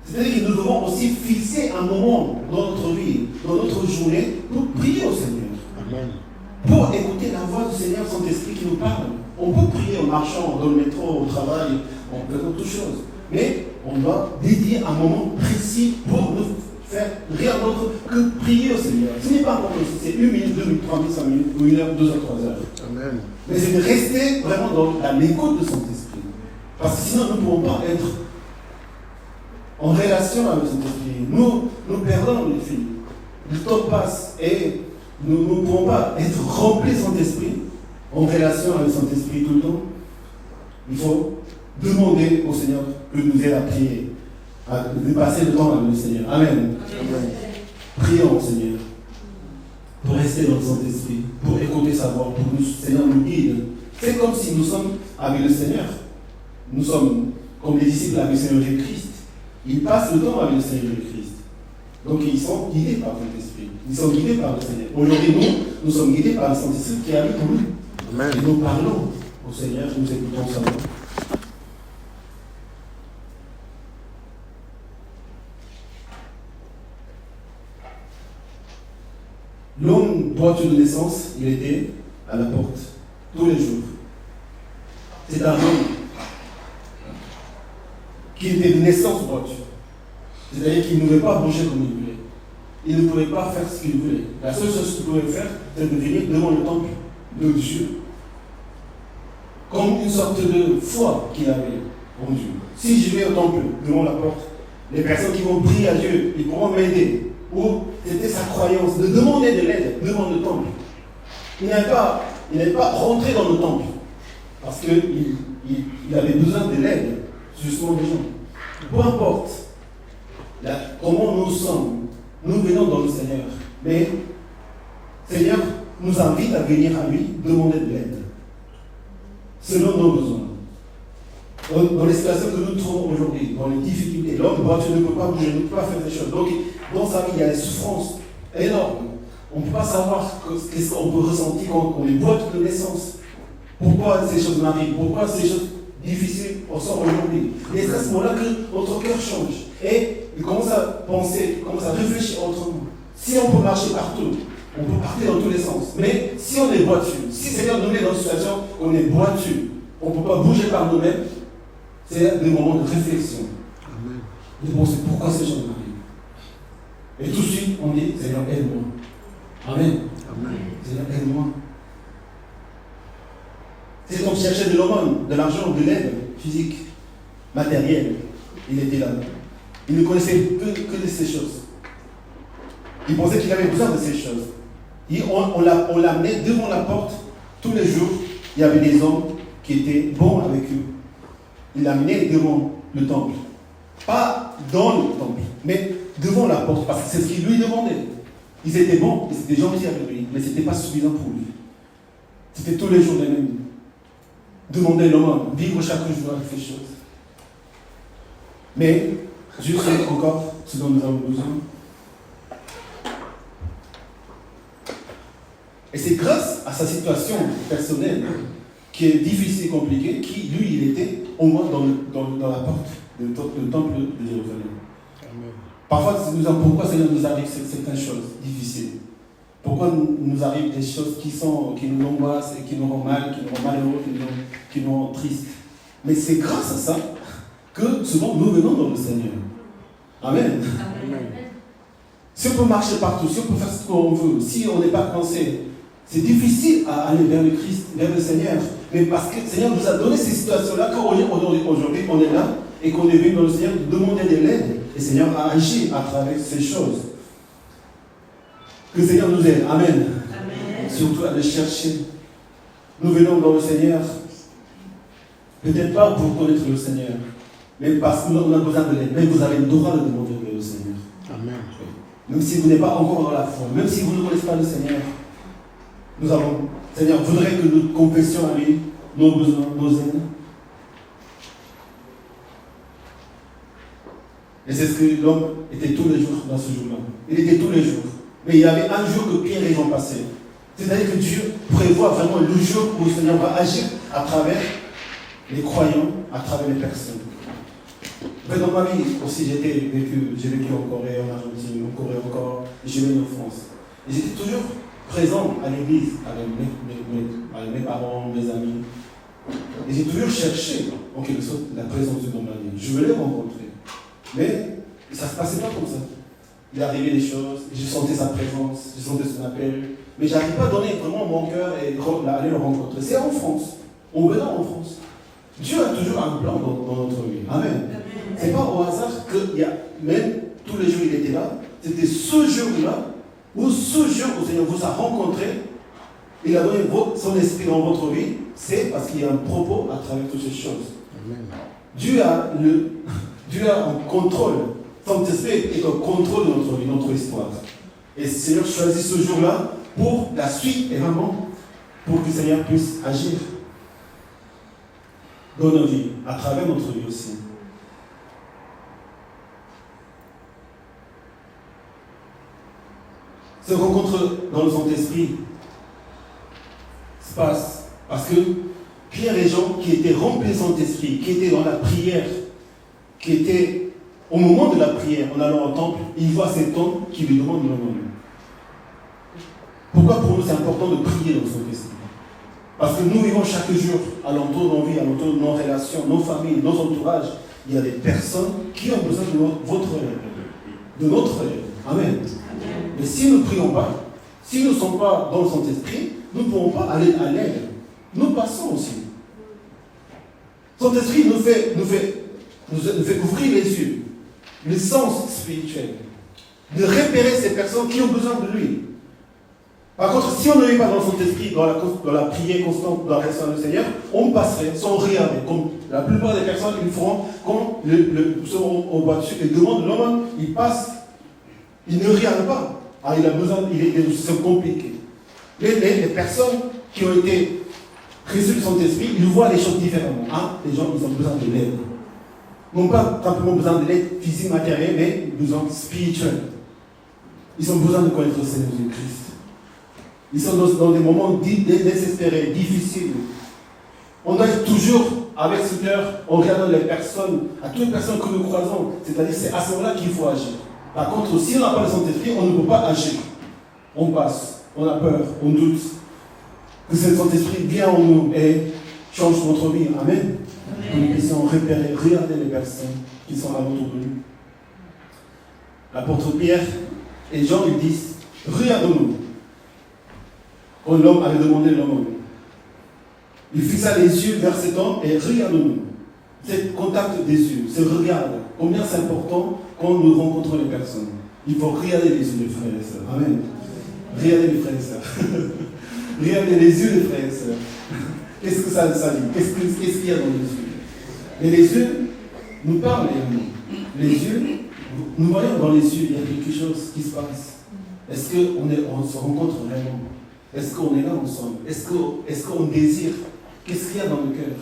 C'est-à-dire que nous devons aussi fixer un moment dans notre vie, dans notre journée, pour prier au Seigneur. Amen. Pour écouter la voix du Seigneur, Saint-Esprit qui nous parle. On peut prier en marchant, dans le métro, au travail, en faisant toutes choses. Mais on doit dédier un moment précis pour nous faire rien d'autre que prier au Seigneur. Ce n'est pas un moment, c'est 1 minute, 2 minutes, 3 minutes, 5 minutes, ou 1 heure, 2 heures, 3 heures. Amen. Mais c'est de rester vraiment dans l'écoute de Saint-Esprit. Parce que sinon, nous ne pouvons pas être en relation avec Saint-Esprit. Nous perdons les filles. Le temps passe et nous ne pouvons pas être remplis de Saint-Esprit en relation avec Saint-Esprit tout le temps. Il faut demander au Seigneur que nous aide à prier, à passer le temps avec le Seigneur. Amen. Amen. Prions au Seigneur pour rester dans le Saint-Esprit, pour écouter sa voix, pour que le Seigneur nous guide. C'est comme si nous sommes avec le Seigneur. Nous sommes comme les disciples avec le Seigneur Jésus-Christ. Ils passent le temps avec le Seigneur Jésus-Christ. Donc ils sont guidés par le Saint-Esprit. Ils sont guidés par le Seigneur. Aujourd'hui, nous sommes guidés par le Saint-Esprit qui habite en nous. Amen. Et nous parlons au Seigneur, nous écoutons sa voix. L'homme boiteux de naissance, il était à la porte tous les jours. C'est un homme qui était de naissance boiteux. C'est-à-dire qu'il ne pouvait pas bouger comme il voulait. Il ne pouvait pas faire ce qu'il voulait. La seule chose qu'il pouvait faire, c'est de venir devant le temple de Dieu. Comme une sorte de foi qu'il avait en Dieu. Si je vais au temple, devant la porte, les personnes qui vont prier à Dieu, ils pourront m'aider. Ou c'était sa croyance de demander de l'aide devant le temple. Il n'allait pas rentrer dans le temple parce qu'il avait besoin de l'aide, justement des gens. Peu importe comment nous sommes, nous venons dans le Seigneur. Mais le Seigneur nous invite à venir à lui demander de l'aide, selon nos besoins. Dans les situations que nous trouvons aujourd'hui, dans les difficultés, l'homme boiteux ne peut pas bouger, ne peut pas faire des choses. Donc, dans sa vie, il y a des souffrances énormes. On ne peut pas savoir ce qu'on peut ressentir quand on est boiteux de naissance. Pourquoi ces choses m'arrivent? Pourquoi ces choses difficiles on sort aujourd'hui? Et c'est à ce moment-là que notre cœur change. Et il commence à penser, il commence à réfléchir autrement. Si on peut marcher partout, on peut partir dans tous les sens. Mais si on est boiteux, si le Seigneur nous met dans une situation où on est boiteux, on ne peut pas bouger par nous-mêmes, c'est des moments de réflexion. Amen. De penser pourquoi ces choses m'arrivent. Et tout de suite, on dit, Seigneur, aide-moi. Amen. Amen. Seigneur, aide-moi. C'est comme chercher de l'hormone, de l'argent, de l'aide physique, matérielle. Il était là. Il ne connaissait que de ces choses. Il pensait qu'il avait besoin de ces choses. On l'amenait devant la porte tous les jours. Il y avait des hommes qui étaient bons avec eux. Il l'amenait devant le temple. Pas dans le temple, mais devant la porte, parce que c'est ce qu'il lui demandait. Ils étaient bons, ils étaient gentils avec lui, mais ce n'était pas suffisant pour lui. C'était tous les jours les mêmes. Demander l'homme, vivre chaque jour avec ces choses. Mais Dieu sait encore ce dont nous avons besoin. Et c'est grâce à sa situation personnelle, qui est difficile et compliquée, qui, lui, il était au moins dans la porte du temple de Jérusalem. Amen. Parfois, pourquoi Seigneur nous arrive certaines choses difficiles? Pourquoi nous arrivent des choses qui nous angoissent et qui nous rendent mal, qui nous rendent malheureux, qui nous rendent tristes? Mais c'est grâce à ça que souvent nous venons dans le Seigneur. Amen. Amen. Si on peut marcher partout, si on peut faire ce qu'on veut, si on n'est pas coincé, c'est difficile à aller vers le Christ, vers le Seigneur. Mais parce que le Seigneur nous a donné ces situations-là, qu'aujourd'hui on est là et qu'on est venu dans le Seigneur demander de l'aide. Et le Seigneur a agi à travers ces choses. Que le Seigneur nous aide. Amen. Amen. Surtout à le chercher. Nous venons dans le Seigneur, peut-être pas pour connaître le Seigneur, mais parce qu'on a besoin de l'aide. Mais vous avez le droit de demander au Seigneur. Amen. Même si vous n'êtes pas encore dans la foi, même si vous ne connaissez pas le Seigneur, Seigneur voudrait que nous confessions à lui nos besoins, nos aides. Et c'est ce que l'homme était tous les jours dans ce jour-là. Il était tous les jours. Mais il y avait un jour que Pierre et Jean passaient. C'est-à-dire que Dieu prévoit vraiment le jour où le Seigneur va agir à travers les croyants, à travers les personnes. Mais dans ma vie aussi, j'ai vécu en Corée, en Argentine, en Corée encore, et j'ai vécu en France. Et j'étais toujours présent à l'église, avec mes parents, mes amis. Et j'ai toujours cherché, en quelque sorte, la présence de Dieu dans ma vie. Je veux les rencontrer. Mais ça ne se passait pas comme ça. Il arrivait des choses, je sentais sa présence, je sentais son appel. Mais je n'arrivais pas à donner vraiment mon cœur et aller le rencontrer. C'est en France. On venait en France. Dieu a toujours un plan dans notre vie. Amen. Ce n'est pas au hasard qu'il y a, même tous les jours il était là, c'était ce jour-là, où ce jour où le Seigneur vous a rencontré, il a donné son esprit dans votre vie, c'est parce qu'il y a un propos à travers toutes ces choses. Amen. Dieu a un contrôle. Son esprit est un contrôle de notre vie, notre histoire. Et le Seigneur choisit ce jour-là pour la suite et vraiment pour que le Seigneur puisse agir dans nos vies, à travers notre vie aussi. Cette rencontre dans le Saint-Esprit se passe parce que Pierre et Jean, qui étaient remplis du Saint-Esprit, qui étaient dans la prière, qui étaient au moment de la prière, en allant au temple, ils voient cet homme qui lui demande le nom. Pourquoi pour nous c'est important de prier dans le Saint-Esprit? Parce que nous vivons chaque jour, à l'entour de nos vies, à l'entour de nos relations, nos familles, nos entourages. Il y a des personnes qui ont besoin de notre aide. Amen. Mais si nous ne prions pas, si nous ne sommes pas dans le Saint-Esprit, nous ne pourrons pas aller à l'aide. Nous passons aussi. Le Saint-Esprit nous fait ouvrir les yeux, le sens spirituel, de repérer ces personnes qui ont besoin de lui. Par contre, si on ne vit pas dans le Saint-Esprit, dans la prière constante, dans la relation avec le Seigneur, on passerait sans regarder. Comme la plupart des personnes, ils feront quand seront en voiture et demandent l'homme, il passe, il ne regarde pas. Ah, il a besoin, c'est compliqué. Les personnes qui ont été reçues du Saint-Esprit, ils voient les choses différemment. Les gens, ils ont besoin de l'aide. Non pas simplement besoin de l'aide physique, matérielle, mais besoin spirituel. Ils ont besoin de connaître le Seigneur Jésus-Christ. Ils sont dans des moments désespérés, difficiles. On doit être toujours avec ce cœur en regardant les personnes, à toutes les personnes que nous croisons. C'est-à-dire c'est à ce moment-là qu'il faut agir. Par contre, si on n'a pas le Saint-Esprit, on ne peut pas agir. On passe, on a peur, on doute. Que ce Saint-Esprit vient en nous et change notre vie. Amen. Que nous puissions repérer, regarder les personnes qui sont à notre nous. L'apôtre Pierre et Jean lui disent, regarde-nous. Quand l'homme avait demandé l'homme, il fixa les yeux vers cet homme et regarde-nous. C'est contact des yeux, c'est regard. Combien c'est important quand nous rencontrons les personnes. Il faut regarder les yeux des frères et sœurs. Amen. Regardez les frères et sœurs. Regardez les yeux des frères et sœurs. Qu'est-ce que ça dit? Qu'est-ce qu'il y a dans les yeux? Et les yeux nous parlent également. Les yeux, nous voyons dans les yeux, il y a quelque chose qui se passe. Est-ce qu'on se rencontre vraiment? Est-ce qu'on est là ensemble? Est-ce qu'on désire? Qu'est-ce qu'il y a dans le cœur?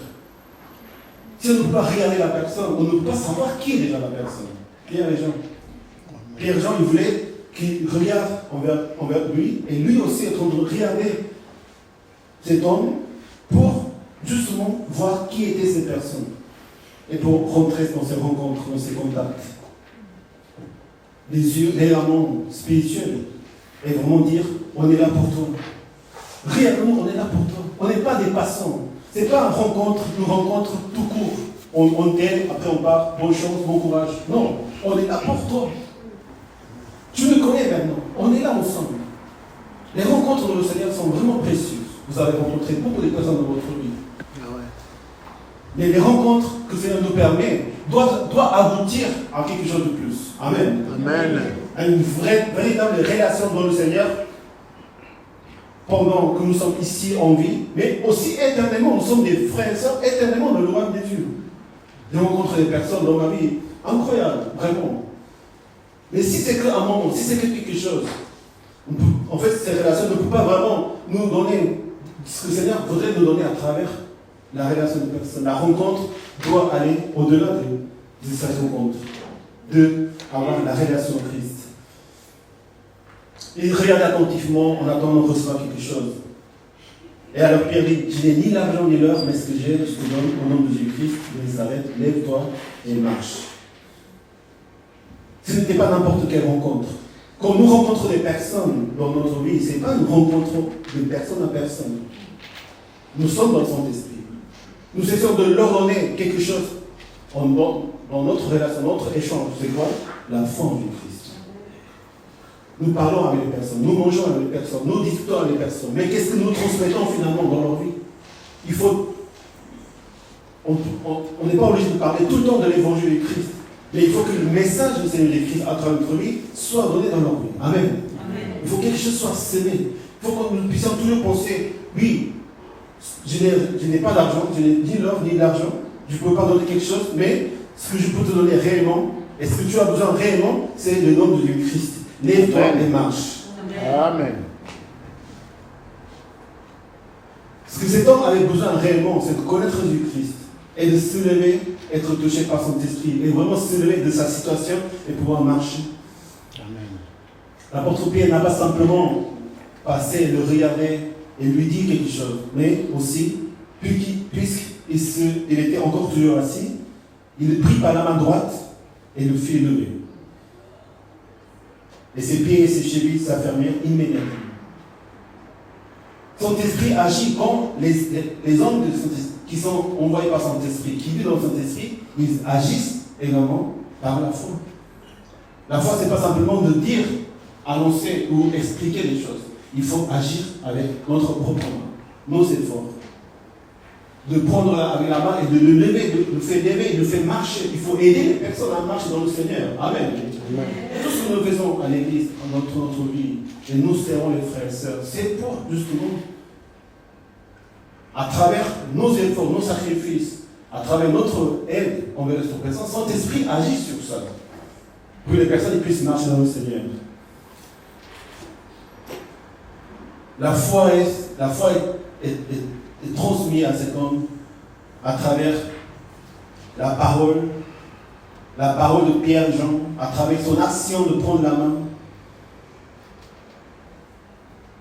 Si on ne peut pas regarder la personne, on ne peut pas savoir qui est déjà la personne. Pierre et Jean. Pierre et Jean, ils voulaient qu'il regarde envers lui, et lui aussi est en train de regarder cet homme pour justement voir qui étaient ces personnes. Et pour rentrer dans ces rencontres, dans ces contacts. L'élément spirituel et vraiment dire, on est là pour toi. Réellement, on est là pour toi. On n'est pas des passants. Ce n'est pas une rencontre tout court. On t'aime, après on part, bonne chance, bon courage. Non, on est là pour toi. Tu me connais maintenant. On est là ensemble. Les rencontres dans le Seigneur sont vraiment précieuses. Vous avez rencontré beaucoup de personnes dans votre vie. Mais les rencontres que le Seigneur nous permet doivent aboutir à quelque chose de plus. Amen. Amen. À une véritable relation dans le Seigneur pendant que nous sommes ici en vie, mais aussi éternellement. Nous sommes des frères et sœurs éternellement dans le royaume des dieux. J'ai rencontré des personnes dans ma vie incroyables, vraiment. Mais si c'est qu'un moment, si c'est que quelque chose, en fait, ces relations ne peuvent pas vraiment nous donner ce que le Seigneur voudrait nous donner à travers la relation de personne. La rencontre doit aller au-delà de cette rencontre, d'avoir la relation de Christ. Il regarde attentivement en attendant de recevoir quelque chose. Et alors Pierre dit, je n'ai ni l'argent ni l'or, mais ce que j'ai, je te donne au nom de Jésus-Christ de Nazareth, lève-toi et marche. Ce n'était pas n'importe quelle rencontre. Quand nous rencontrons des personnes dans notre vie, ce n'est pas une rencontre de personne à personne. Nous sommes dans le Saint-Esprit. Nous essayons de leur donner quelque chose dans notre relation, notre échange. C'est quoi? La foi en Jésus-Christ. Nous parlons avec les personnes, nous mangeons avec les personnes, nous discutons avec les personnes. Mais qu'est-ce que nous transmettons finalement dans leur vie? Il faut... On n'est pas obligé de parler tout le temps de l'évangile de Christ. Mais il faut que le message du Seigneur Jésus-Christ à travers notre vie soit donné dans leur vie. Amen. Amen. Il faut que quelque chose soit semé. Il faut que nous puissions toujours penser, oui, je n'ai pas d'argent, je n'ai ni l'or ni l'argent, je ne peux pas donner quelque chose, mais ce que je peux te donner réellement, et ce que tu as besoin réellement, c'est le nom de Jésus-Christ. Lève-toi et marche. Amen. Ce que cet homme avait besoin réellement, c'est de connaître Jésus-Christ et de se lever, être touché par son esprit, et vraiment se lever de sa situation et pouvoir marcher. Amen. L'apôtre Pierre n'a pas simplement passé, le regarder et lui dire quelque chose, mais aussi, puisqu'il était encore toujours assis, il le prit par la main droite et le fit lever. Et ses pieds et ses chevilles s'affermirent immédiatement. Son esprit agit quand les hommes qui sont envoyés par son esprit, qui vivent dans son esprit, ils agissent également par la foi. La foi, ce n'est pas simplement de dire, annoncer ou expliquer les choses. Il faut agir avec notre propre main, nos efforts. De prendre avec la main et de le lever, de le faire lever, de le faire marcher. Il faut aider les personnes à marcher dans le Seigneur. Amen. Amen. Tout ce que nous faisons à l'église, dans notre vie, et nous servons les frères et sœurs, c'est pour justement, à travers nos efforts, nos sacrifices, à travers notre aide envers notre présence, son esprit agit sur ça. Pour que les personnes puissent marcher dans le Seigneur. La foi est transmise à cet homme à travers la parole de Pierre et Jean, à travers son action de prendre la main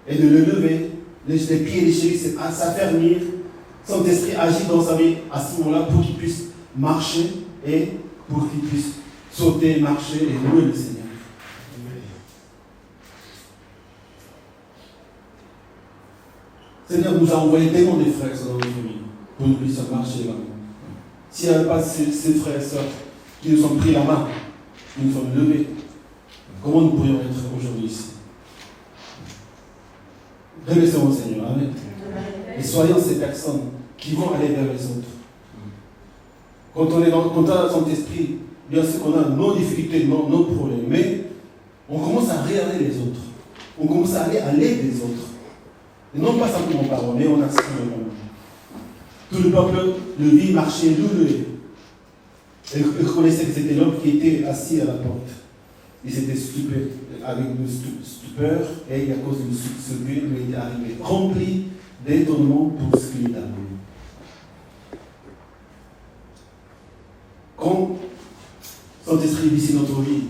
et de le lever, les pieds et les chevilles s'affermir. Son esprit agit dans sa vie à ce moment-là pour qu'il puisse marcher et pour qu'il puisse sauter, marcher et louer le Seigneur. Seigneur nous a envoyé tellement de frères et sœurs dans notre vie pour que nous puissions marcher là. S'il n'y avait pas ces frères et sœurs qui nous ont pris la main, qui nous ont levés, comment nous pourrions être aujourd'hui ici? Remercions le Seigneur. Amen. Et soyons ces personnes qui vont aller vers les autres. Quand on est dans son esprit, bien sûr qu'on a nos difficultés, nos problèmes, mais on commence à regarder les autres. On commence à aller à l'aide des autres. Et non pas simplement parole, mais on a ce qu'on Tout le peuple le vit marcher, louer. Et reconnaissait que c'était l'homme qui était assis à la porte. Il s'était stupé, avec une stupeur, et à cause de ce que lui est arrivé, rempli d'étonnement pour ce qui lui est arrivé. quand Saint-Esprit vit notre vie,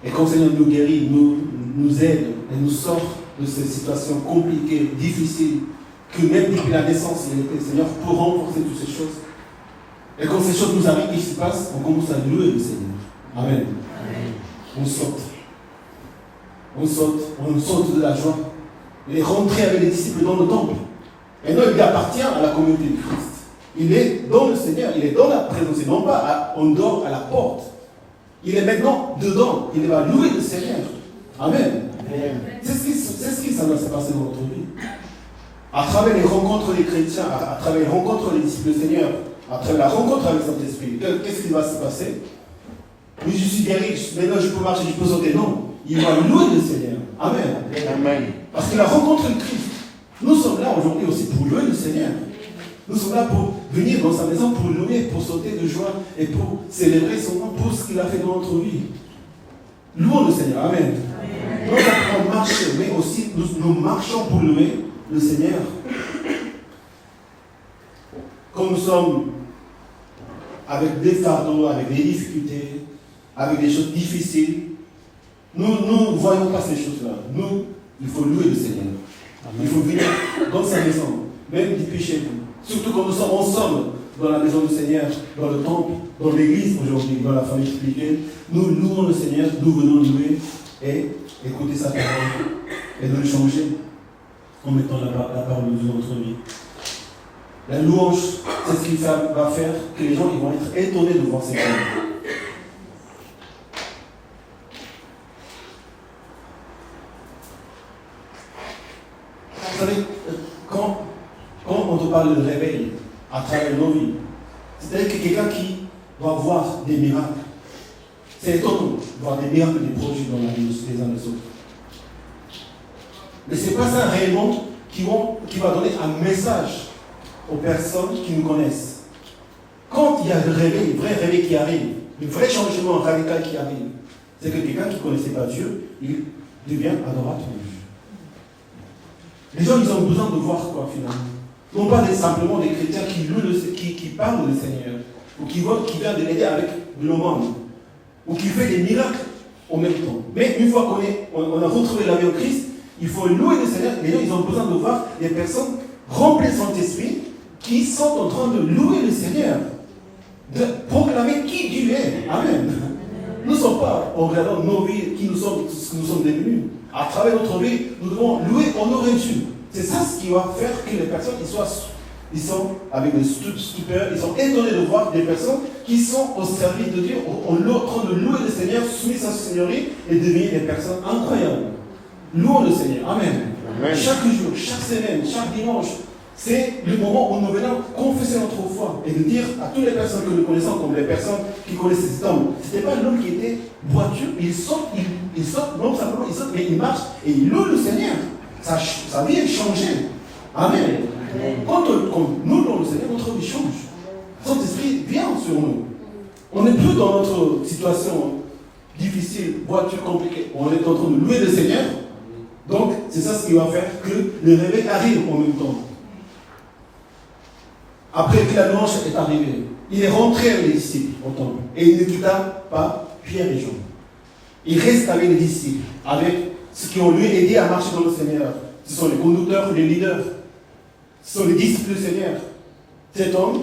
et quand le Seigneur nous guérit, nous aide et nous sort de ces situations compliquées, difficiles, que même depuis la naissance, il était le Seigneur pour renforcer toutes ces choses. Et quand ces choses nous arrivent, qu'est-ce qui se passe? On commence à louer le Seigneur. Amen. On saute. On saute de la joie. Il est rentré avec les disciples dans le temple. Et non, il appartient à la communauté de Christ. Il est dans le Seigneur, il est dans la présence, et non pas en dehors à la porte. Il est maintenant dedans, il va louer le Seigneur. Amen. C'est ce qui ça doit se passer dans notre vie. À travers les rencontres des chrétiens, à travers les rencontres des disciples du Seigneur, à travers la rencontre avec Saint-Esprit, qu'est-ce qui va se passer? Oui, je suis guéri, maintenant je peux marcher, je peux sauter. Non, il va louer le Seigneur. Amen. Amen. Parce qu'il a rencontré le Christ. Nous sommes là aujourd'hui aussi pour louer le Seigneur. Nous sommes là pour venir dans sa maison, pour louer, pour sauter de joie et pour célébrer son nom, pour ce qu'il a fait dans notre vie. Louons le Seigneur. Amen. Nous avons marché, mais aussi nous marchons pour louer le Seigneur. Quand nous sommes avec des fardeaux, avec des difficultés, avec des choses difficiles, nous ne voyons pas ces choses-là. Nous, il faut louer le Seigneur. Amen. Il faut venir dans sa maison, même depuis chez vous. Surtout quand nous sommes ensemble dans la maison du Seigneur, dans le temple, dans l'église aujourd'hui, dans la famille républicaine. Nous louons le Seigneur, nous venons louer et écouter sa parole et de le changer en mettant la parole de Dieu dans notre vie. La louange, c'est ce qui va faire que les gens ils vont être étonnés de voir ces choses. Vous savez, quand on te parle de réveil à travers nos vies, c'est-à-dire que quelqu'un qui va voir des miracles, c'est étonnant de voir des miracles, des produits dans la vie des uns des autres. Mais ce n'est pas ça réellement qui va donner un message aux personnes qui nous connaissent. Quand il y a le réveil, le vrai réveil qui arrive, le vrai changement radical qui arrive, c'est que quelqu'un qui ne connaissait pas Dieu, il devient adorateur de Dieu. Les gens, ils ont besoin de voir quoi finalement. Non pas simplement des chrétiens qui parlent du Seigneur, ou qui viennent de l'aider avec le monde, ou qui fait des miracles en même temps. Mais une fois qu'on a retrouvé la vie en Christ, il faut louer le Seigneur. Les gens, ils ont besoin de voir des personnes remplies de son esprit qui sont en train de louer le Seigneur, de proclamer qui Dieu est. Amen. Nous ne sommes pas, en regardant nos vies, qui nous sommes, ce que nous sommes devenus. À travers notre vie, nous devons louer, honorer Dieu. C'est ça ce qui va faire que les personnes ils sont avec des stupeurs, ils sont étonnés de voir des personnes qui sont au service de Dieu, en train de louer le Seigneur, soumis à sa Seigneurie et devenir des personnes incroyables. Louons le Seigneur. Amen. Amen. Chaque jour, chaque semaine, chaque dimanche, c'est le moment où nous venons confesser notre foi et de dire à toutes les personnes que nous connaissons, comme les personnes qui connaissent cet homme, ce n'était pas l'homme qui était boiteux, il saute, non simplement il saute, mais il marche et il loue le Seigneur. Sa vie est changée. Amen. Quand nous louons le Seigneur, notre vie change. Son esprit vient sur nous. On n'est plus dans notre situation difficile, boiteux, compliquée. On est en train de louer le Seigneur. Donc, c'est ça ce qui va faire que le réveil arrive en même temps. Après que la louange est arrivée, il est rentré avec les disciples au temple. Et il ne quitta pas Pierre et Jean. Il reste avec les disciples, avec ceux qui ont lui aidé à marcher dans le Seigneur. Ce sont les conducteurs, les leaders. Ce sont les disciples du Seigneur. Cet homme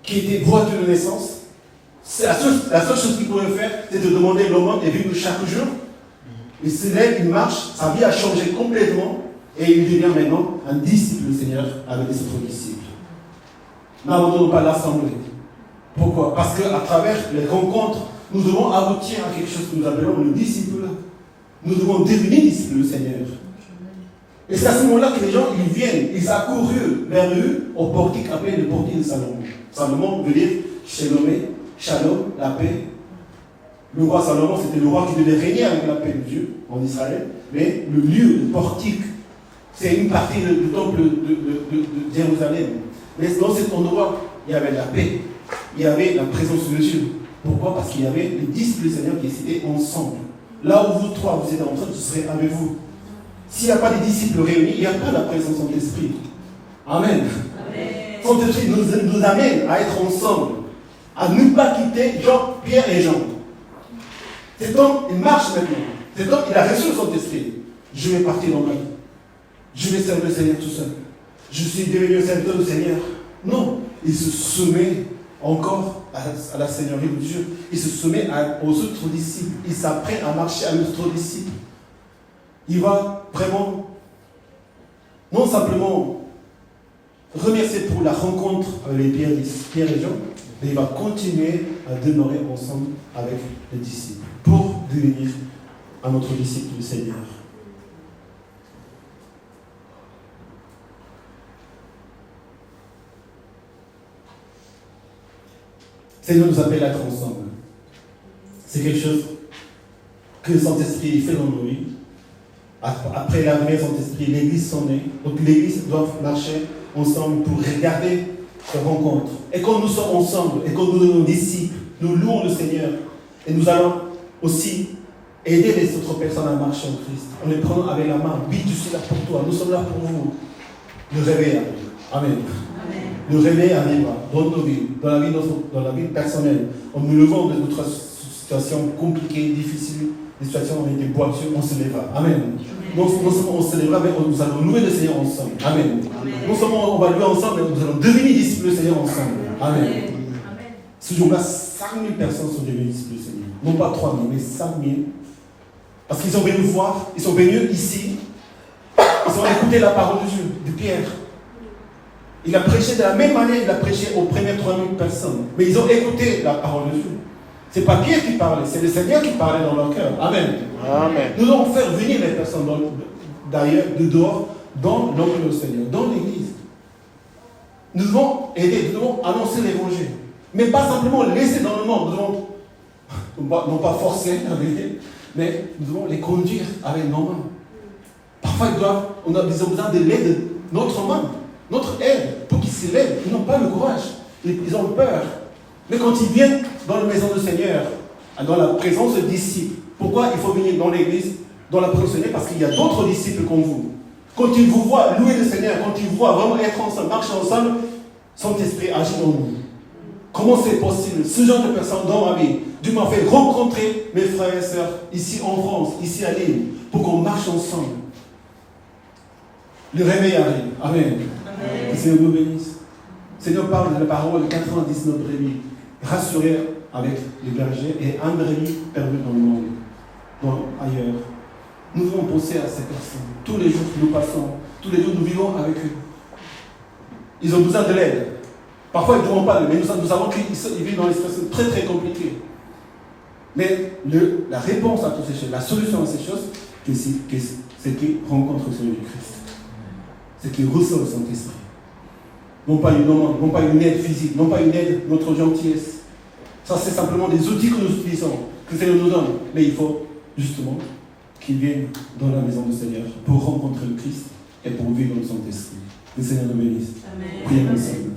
qui était boiteux de naissance, la seule chose qu'il pouvait faire, c'est de demander l'aumône et vivre chaque jour. Il se lève, il marche, sa vie a changé complètement et il devient maintenant un disciple du Seigneur avec les autres disciples. N'abandonnons pas l'assemblée. Pourquoi? Parce qu'à travers les rencontres, nous devons aboutir à quelque chose que nous appelons le disciple. Nous devons devenir disciples du Seigneur. Et c'est à ce moment-là que les gens ils viennent, ils accourent vers eux au portique appelé le portique de Salomon. Salomon veut dire Shalom, la paix. Le roi Salomon, c'était le roi qui devait régner avec la paix de Dieu en Israël. Mais le lieu, le portique, c'est une partie du temple de Jérusalem. Mais dans cet endroit, il y avait la paix, il y avait la présence de Dieu. Pourquoi? Parce qu'il y avait les disciples du Seigneur qui étaient ensemble. Là où vous trois, vous êtes ensemble, ce serait avec vous. S'il n'y a pas de disciples réunis, il n'y a pas la présence de l'Esprit. Amen. Son esprit nous amène à être ensemble, à ne pas quitter Pierre et Jean. Cet homme, il marche maintenant. Cet homme, il a reçu le Saint-Esprit. Je vais partir dans ma vie. Je vais servir le Seigneur tout seul. Je suis devenu un serviteur du Seigneur. Non, il se soumet encore à la Seigneurie de Dieu. Il se soumet aux autres disciples. Il s'apprête à marcher avec les autres disciples. Il va vraiment, non simplement remercier pour la rencontre avec Pierre et Jean, mais il va continuer à demeurer ensemble avec les disciples pour devenir un autre disciple du Seigneur. Le Seigneur nous appelle à être ensemble. C'est quelque chose que le Saint-Esprit fait dans nos vies. Après l'arrivée du Saint-Esprit, l'Église s'en est. Donc l'Église doit marcher ensemble pour regarder cette rencontre. Et quand nous sommes ensemble, et quand nous devenons disciples, nous louons le Seigneur. Et nous allons aussi aider les autres personnes à marcher en Christ. En les prenant avec la main. Oui, je suis là pour toi. Nous sommes là pour vous. Le réveil arrive. Amen. Le réveil arrivera dans nos vies, dans la vie personnelle. En nous levant de notre situation compliquée, difficile, des situations où on était boiteux, on se lèvera. Amen. Non seulement on se lèvera, mais nous allons louer le Seigneur ensemble. Amen. Non seulement on va louer ensemble, mais nous allons devenir disciples du Seigneur ensemble. Amen. Ce jour-là, 5000 personnes sont devenues disciples du Seigneur. Non pas 3000, mais 5000. Parce qu'ils sont venus voir, ils sont venus ici, ils ont écouté la parole de Dieu, de Pierre. Il a prêché de la même manière, il a prêché aux premières 3000 personnes. Mais ils ont écouté la parole de Dieu. Ce n'est pas Pierre qui parlait, c'est le Seigneur qui parlait dans leur cœur. Amen. Amen. Nous devons faire venir les personnes d'ailleurs, de dehors, dans l'œuvre du Seigneur, dans l'église. Nous devons aider, nous devons annoncer l'évangile. Mais pas simplement laisser dans le monde. Nous devons, non pas forcer, mais nous devons les conduire avec nos mains. Parfois, on a besoin de l'aide de notre main. Notre aide, pour qu'ils se lèvent, ils n'ont pas le courage, ils ont peur. Mais quand ils viennent dans la maison du Seigneur, dans la présence de disciples, pourquoi il faut venir dans l'église, dans la présence du Seigneur? Parce qu'il y a d'autres disciples comme vous. Quand ils vous voient louer le Seigneur, quand ils voient vraiment être ensemble, marcher ensemble, Saint-Esprit agit dans nous. Comment c'est possible? Ce genre de personnes dans ma vie, Dieu m'a fait rencontrer mes frères et sœurs ici en France, ici à Lille, pour qu'on marche ensemble. Le réveil arrive. Amen. Que le Seigneur nous bénisse. Le Seigneur parle de la parole de 99 brebis, rassurés avec les bergers, et un brebis perdu dans le monde, ailleurs. Nous devons penser à ces personnes. Tous les jours que nous passons, tous les jours nous vivons avec eux. Ils ont besoin de l'aide. Parfois ils ne pourront pas, mais nous savons qu'ils vivent dans des situations très très compliquées. Mais la réponse à toutes ces choses, la solution à ces choses, c'est qu'ils rencontrent le Seigneur du Christ. C'est qu'ils reçoivent le Saint-Esprit. Non pas une aide physique, non pas une aide de notre gentillesse. Ça, c'est simplement des outils que nous utilisons, que le Seigneur nous donne. Mais il faut justement qu'ils viennent dans la maison du Seigneur pour rencontrer le Christ et pour vivre dans le Saint-Esprit. Que le Seigneur nous bénisse. Prions ensemble.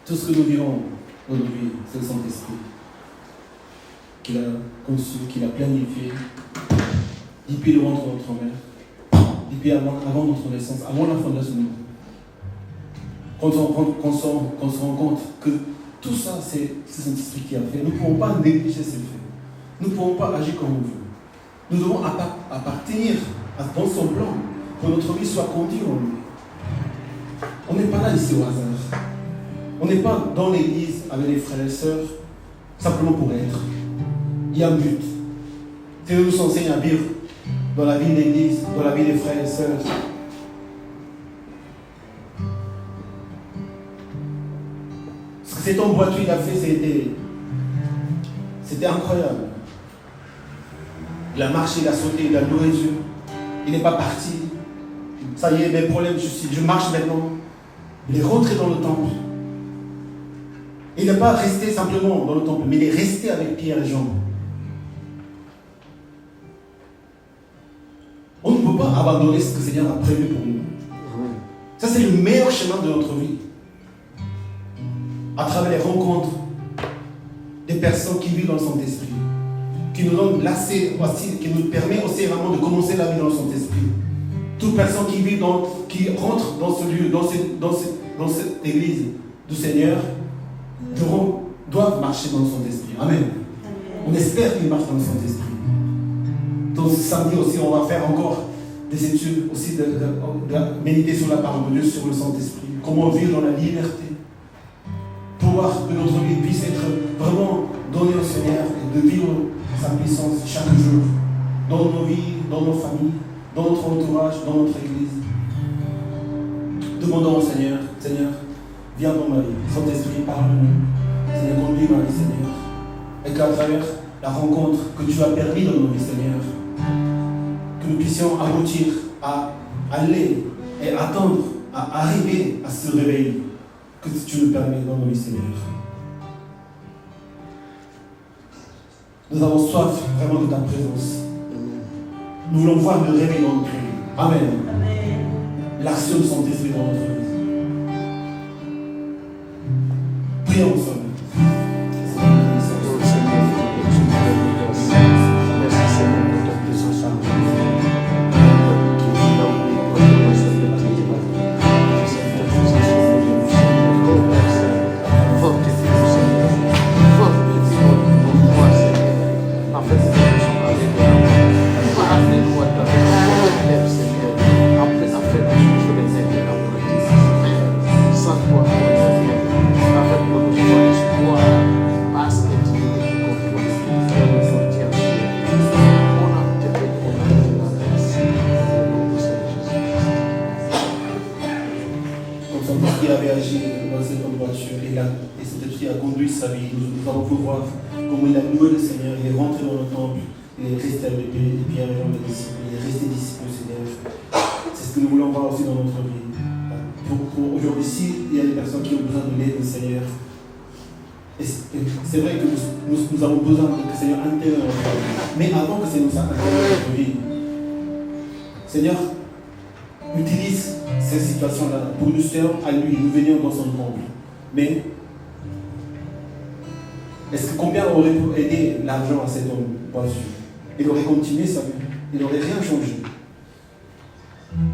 Tout ce que nous vivons dans nos vies, c'est le Saint-Esprit qu'il a conçu, qu'il a planifié depuis le ventre de notre mère, depuis avant notre naissance, avant la fondation du monde. Quand on se rend compte que tout ça, c'est le Saint-Esprit qui a fait, nous ne pouvons pas négliger ces faits. Nous ne pouvons pas agir comme on veut. Nous devons appartenir dans son plan pour que notre vie soit conduite en lui. On n'est pas là ici au hasard. On n'est pas dans l'église avec les frères et sœurs simplement pour être. Il y a un but. Dieu nous enseigne à vivre dans la vie de l'église, dans la vie des frères et sœurs. Ce que cet homme boiteux il a fait, c'était incroyable. Il a marché, il a sauté, il a loué Dieu. Il n'est pas parti. Ça y est, mes problèmes, je marche maintenant. Il est rentré dans le temple. Il n'est pas resté simplement dans le temple, mais il est resté avec Pierre et Jean. On ne peut pas abandonner ce que le Seigneur a prévu pour nous. Ça, tracer le meilleur chemin de notre vie à travers les rencontres des personnes qui vivent dans le Saint-Esprit, qui nous donne l'accès, qui nous permet aussi vraiment de commencer la vie dans le Saint-Esprit. Toute personne qui vit qui rentre dans ce lieu, dans cette église du Seigneur, doivent marcher dans le Saint-Esprit. Amen. On espère qu'ils marchent dans le Saint-Esprit. Donc samedi aussi, on va faire encore des études aussi de méditer sur la parole de Dieu, sur le Saint-Esprit. Comment vivre dans la liberté. Pour que notre vie puisse être vraiment donnée au Seigneur et de vivre sa puissance chaque jour dans nos vies, dans nos familles, dans notre entourage, dans notre église. Demandons au Seigneur, Seigneur, viens dans ma vie. Saint-Esprit, parle-nous. Seigneur, conduis ma vie, Seigneur. Et qu'à travers la rencontre que tu as permis dans nos vies, Seigneur, que nous puissions aboutir à aller et attendre, à arriver à ce réveil que tu nous permets dans nos vies, Seigneur. Nous avons soif vraiment de ta présence. Nous voulons voir le réveil dans notre vie. Amen. L'action de Saint-Esprit dans notre vie. Prions ensemble. Nous allons pouvoir voir comment il a loué le Seigneur, il est rentré dans le temple, il est resté avec les pierres et les disciples, il est resté disciple au Seigneur. C'est ce que nous voulons voir aussi dans notre vie. Pour aujourd'hui, s'il y a des personnes qui ont besoin de l'aide du Seigneur, et c'est vrai que nous avons besoin que le Seigneur intègre dans notre vie. Mais avant que le Seigneur intègre dans notre vie, Seigneur, utilise ces situations-là pour nous servir à lui, nous venir dans son temple. Mais est-ce que combien aurait pu aider l'argent à cet homme? Pas sûr. Il aurait continué sa vie. Il n'aurait rien changé.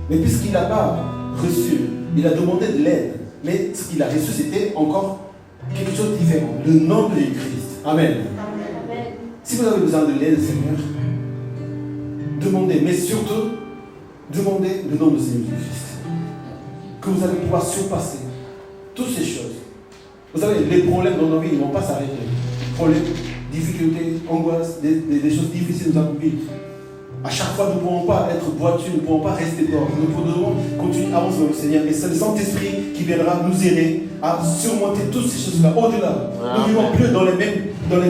Mais puisqu'il n'a pas reçu, il a demandé de l'aide. Mais ce qu'il a reçu, c'était encore quelque chose de différent. Le nom de Christ. Amen. Amen. Si vous avez besoin de l'aide, Seigneur, demandez. Mais surtout, demandez le nom de Seigneur Christ. Que vous allez pouvoir surpasser toutes ces choses. Vous savez, les problèmes dans nos vies ne vont pas s'arrêter. Problèmes, difficultés, angoisses, des choses difficiles nous accomplissent. À chaque fois, nous ne pouvons pas être boiteux, nous ne pouvons pas rester dehors. Nous devons continuer à avancer vers le Seigneur. Et c'est le Saint-Esprit qui viendra nous aider à surmonter toutes ces choses-là. Au-delà, nous ne vivons plus dans les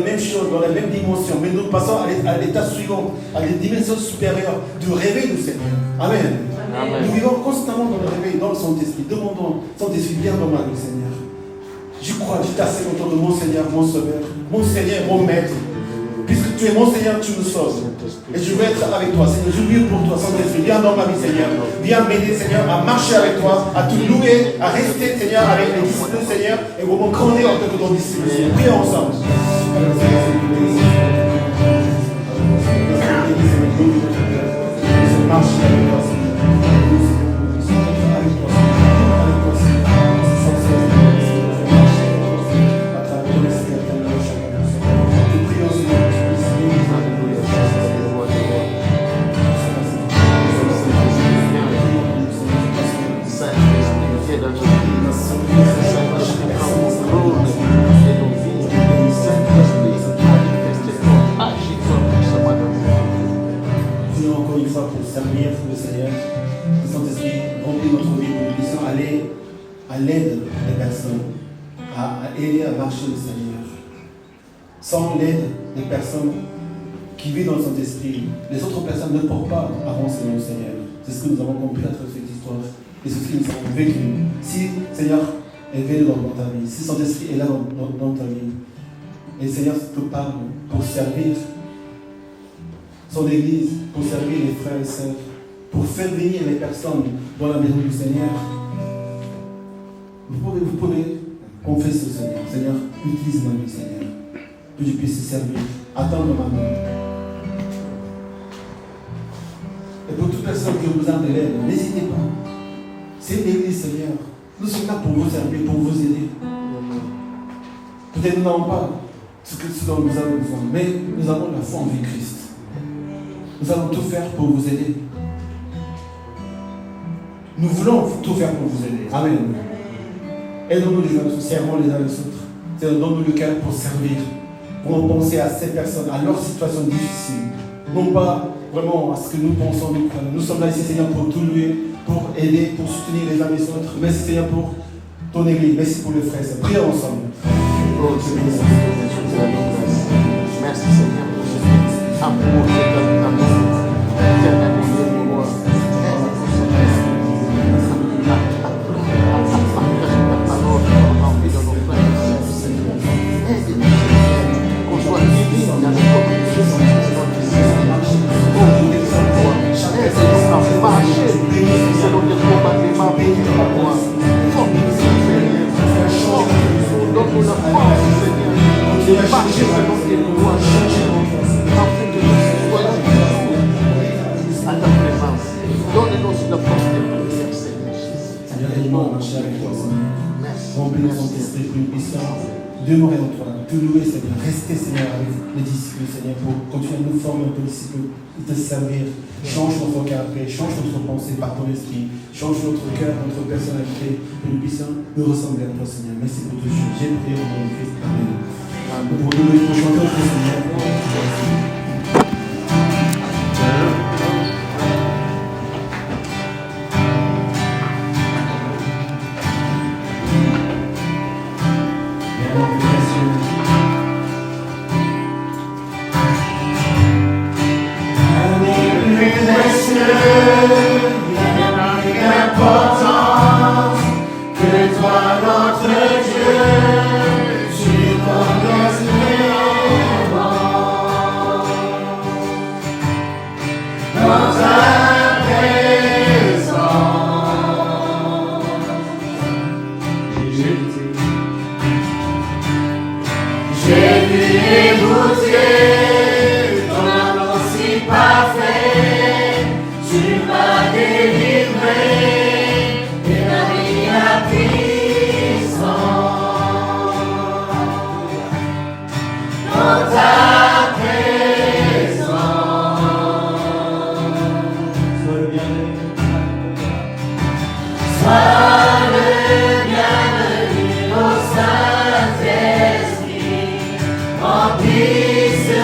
mêmes choses, dans les mêmes dimensions, mais nous passons à l'état suivant, à des dimensions supérieures du réveil du Seigneur. Amen. Amen. Nous vivons constamment dans le réveil, dans le Saint-Esprit. Demandons, Saint-Esprit, viens dans ma vie, Seigneur. Je crois, je t'assais autour de mon Seigneur, mon Sauveur, mon Seigneur, mon Maître. Puisque tu es mon Seigneur, tu me sauves. Et je veux être avec toi, Seigneur. Je vis pour toi, Saint-Esprit. Viens dans ma vie, Seigneur. Viens m'aider, Seigneur, à marcher avec toi, à te louer, à rester, Seigneur, avec les disciples, Seigneur, et vraiment grandir en tant que ton disciple. Prions ensemble. Marche avec toi, Seigneur. Servir le Seigneur, le Saint-Esprit remplit notre vie pour que nous puissions aller à l'aide des personnes, à aider à marcher le Seigneur. Sans l'aide des personnes qui vivent dans le Saint-Esprit, les autres personnes ne peuvent pas avancer dans le Seigneur. C'est ce que nous avons compris à travers cette histoire et c'est ce que nous avons vécu. Si le Seigneur est venu dans ta vie, si le Saint-Esprit est là dans ta vie, et le Seigneur te parle pour servir son église, pour servir les frères et sœurs, pour faire venir les personnes dans la maison du Seigneur, Vous pouvez confesser au Seigneur. Seigneur, utilise ma vie, Seigneur. Que je puisse te servir. Attends ma main. Et pour toute personne qui vous en élève, n'hésitez pas. C'est l'église, Seigneur. Nous sommes là pour vous servir, pour vous aider. Peut-être nous n'avons pas ce dont nous avons besoin, mais nous avons la foi en Christ. Nous allons tout faire pour vous aider. Nous voulons tout faire pour vous aider. Amen. Aidons-nous les uns les autres, servons les uns les autres. Donne-nous le cœur pour servir, pour penser à ces personnes, à leur situation difficile. Non pas vraiment à ce que nous pensons, nous sommes là ici, Seigneur, pour tout louer, pour aider, pour soutenir les uns les autres. Merci, Seigneur, pour ton église. Merci pour le frère. Prions ensemble. Merci, Seigneur, pour ce amour, cet amour. Demeurer en toi, te louer, Seigneur, rester, Seigneur, avec les disciples, Seigneur, pour continuer à nous former en tant que disciples et te servir. Change notre caractère, change notre pensée par ton esprit, change notre cœur, notre personnalité, que nous puissions nous ressembler à toi, Seigneur. Merci pour tout ce que j'ai prié au nom de Christ. Amen. Pour nous, pour chanter au Seigneur. Peace.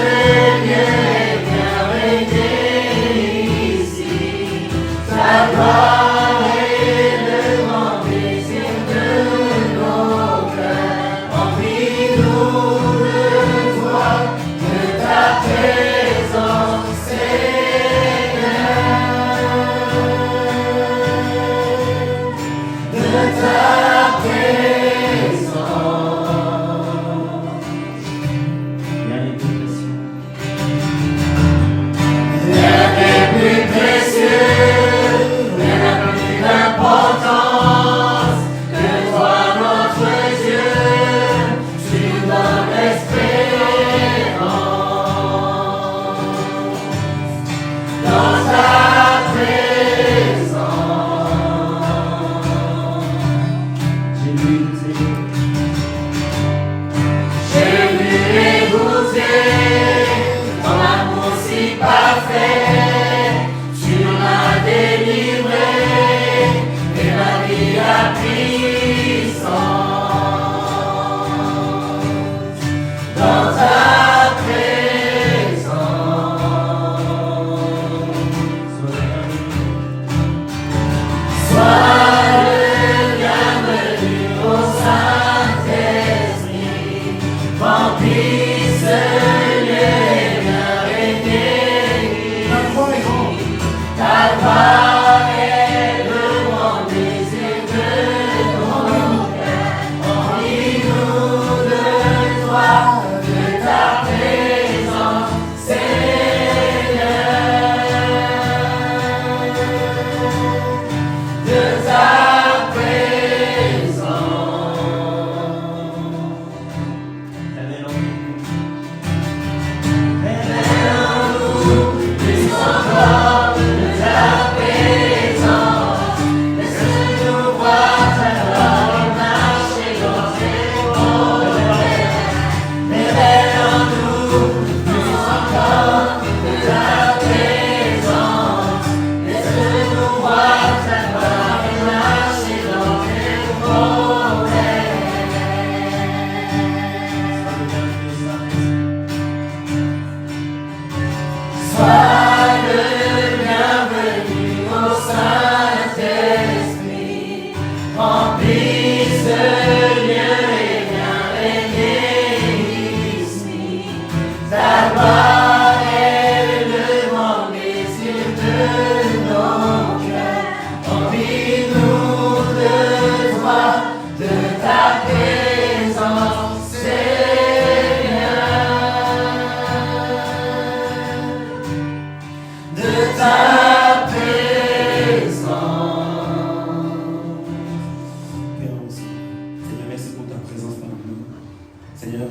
Seigneur,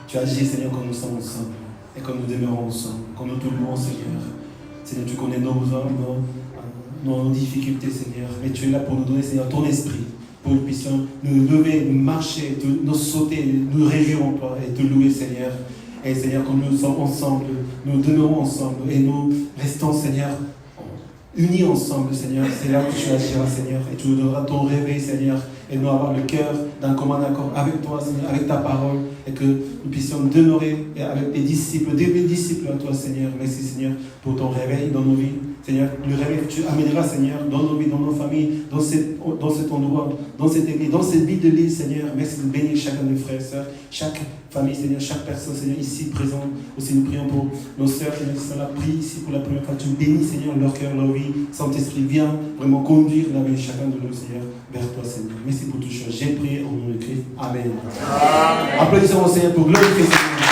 tu agis, Seigneur, quand nous sommes ensemble et quand nous demeurons ensemble, quand nous te louons, Seigneur. Seigneur, tu connais nos besoins, nos difficultés, Seigneur. Mais tu es là pour nous donner, Seigneur, ton esprit, pour que nous puissions nous lever, nous marcher, nous sauter, nous réjouir en toi et te louer, Seigneur. Et Seigneur, quand nous sommes ensemble, nous demeurons ensemble et nous restons, Seigneur, unis ensemble, Seigneur. C'est là que tu agiras, Seigneur, et tu nous donneras ton réveil, Seigneur, et nous avoir le cœur d'un commun accord avec toi, Seigneur, avec ta parole, et que nous puissions demeurer avec tes disciples, des disciples à toi, Seigneur. Merci, Seigneur, pour ton réveil dans nos vies. Seigneur, le réveil que tu amèneras, Seigneur, dans nos vies, dans nos familles, dans cet endroit, dans cette église, dans cette vie de l'île, Seigneur. Merci de bénir chacun de nos frères et sœurs, chaque famille, Seigneur, chaque personne, Seigneur, ici présente. Aussi, nous prions pour nos sœurs, Seigneur, qui sont là, prient ici pour la première fois. Tu bénis, Seigneur, leur cœur, leur vie. Saint-Esprit, viens vraiment conduire la vie de chacun de nous, Seigneur, vers toi, Seigneur. Merci pour toutes choses. J'ai prié au nom de Christ. Amen. Applaudissons au Seigneur pour glorifier Seigneur.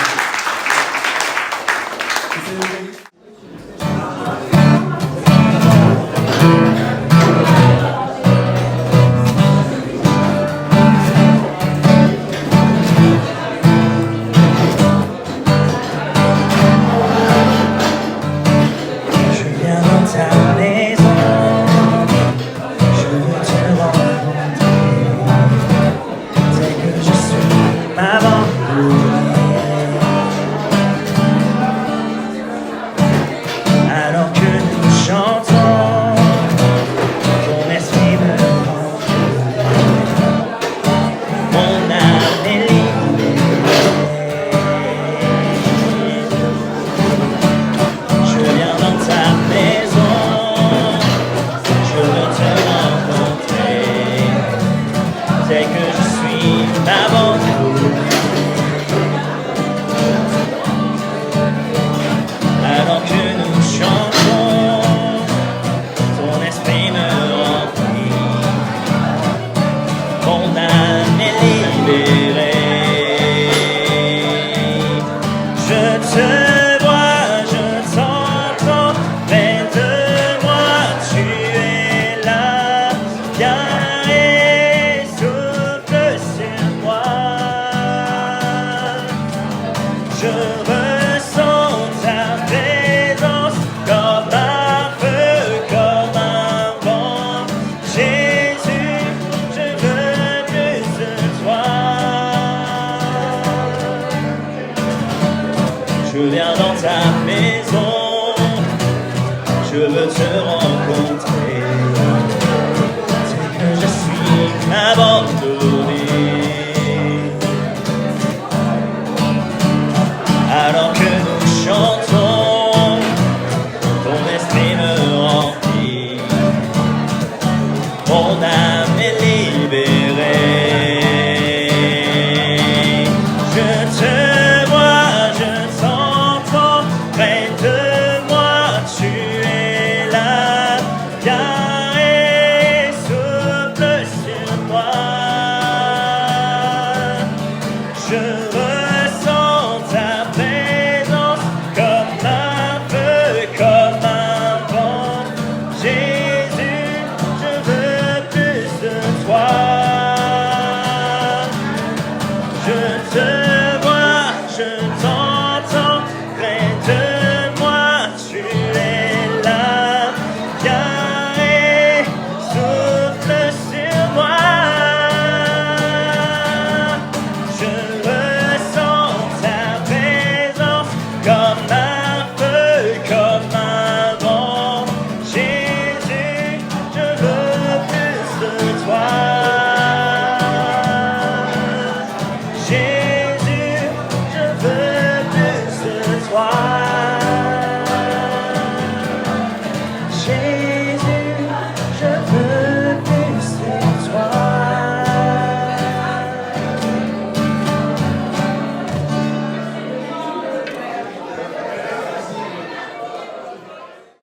Jésus,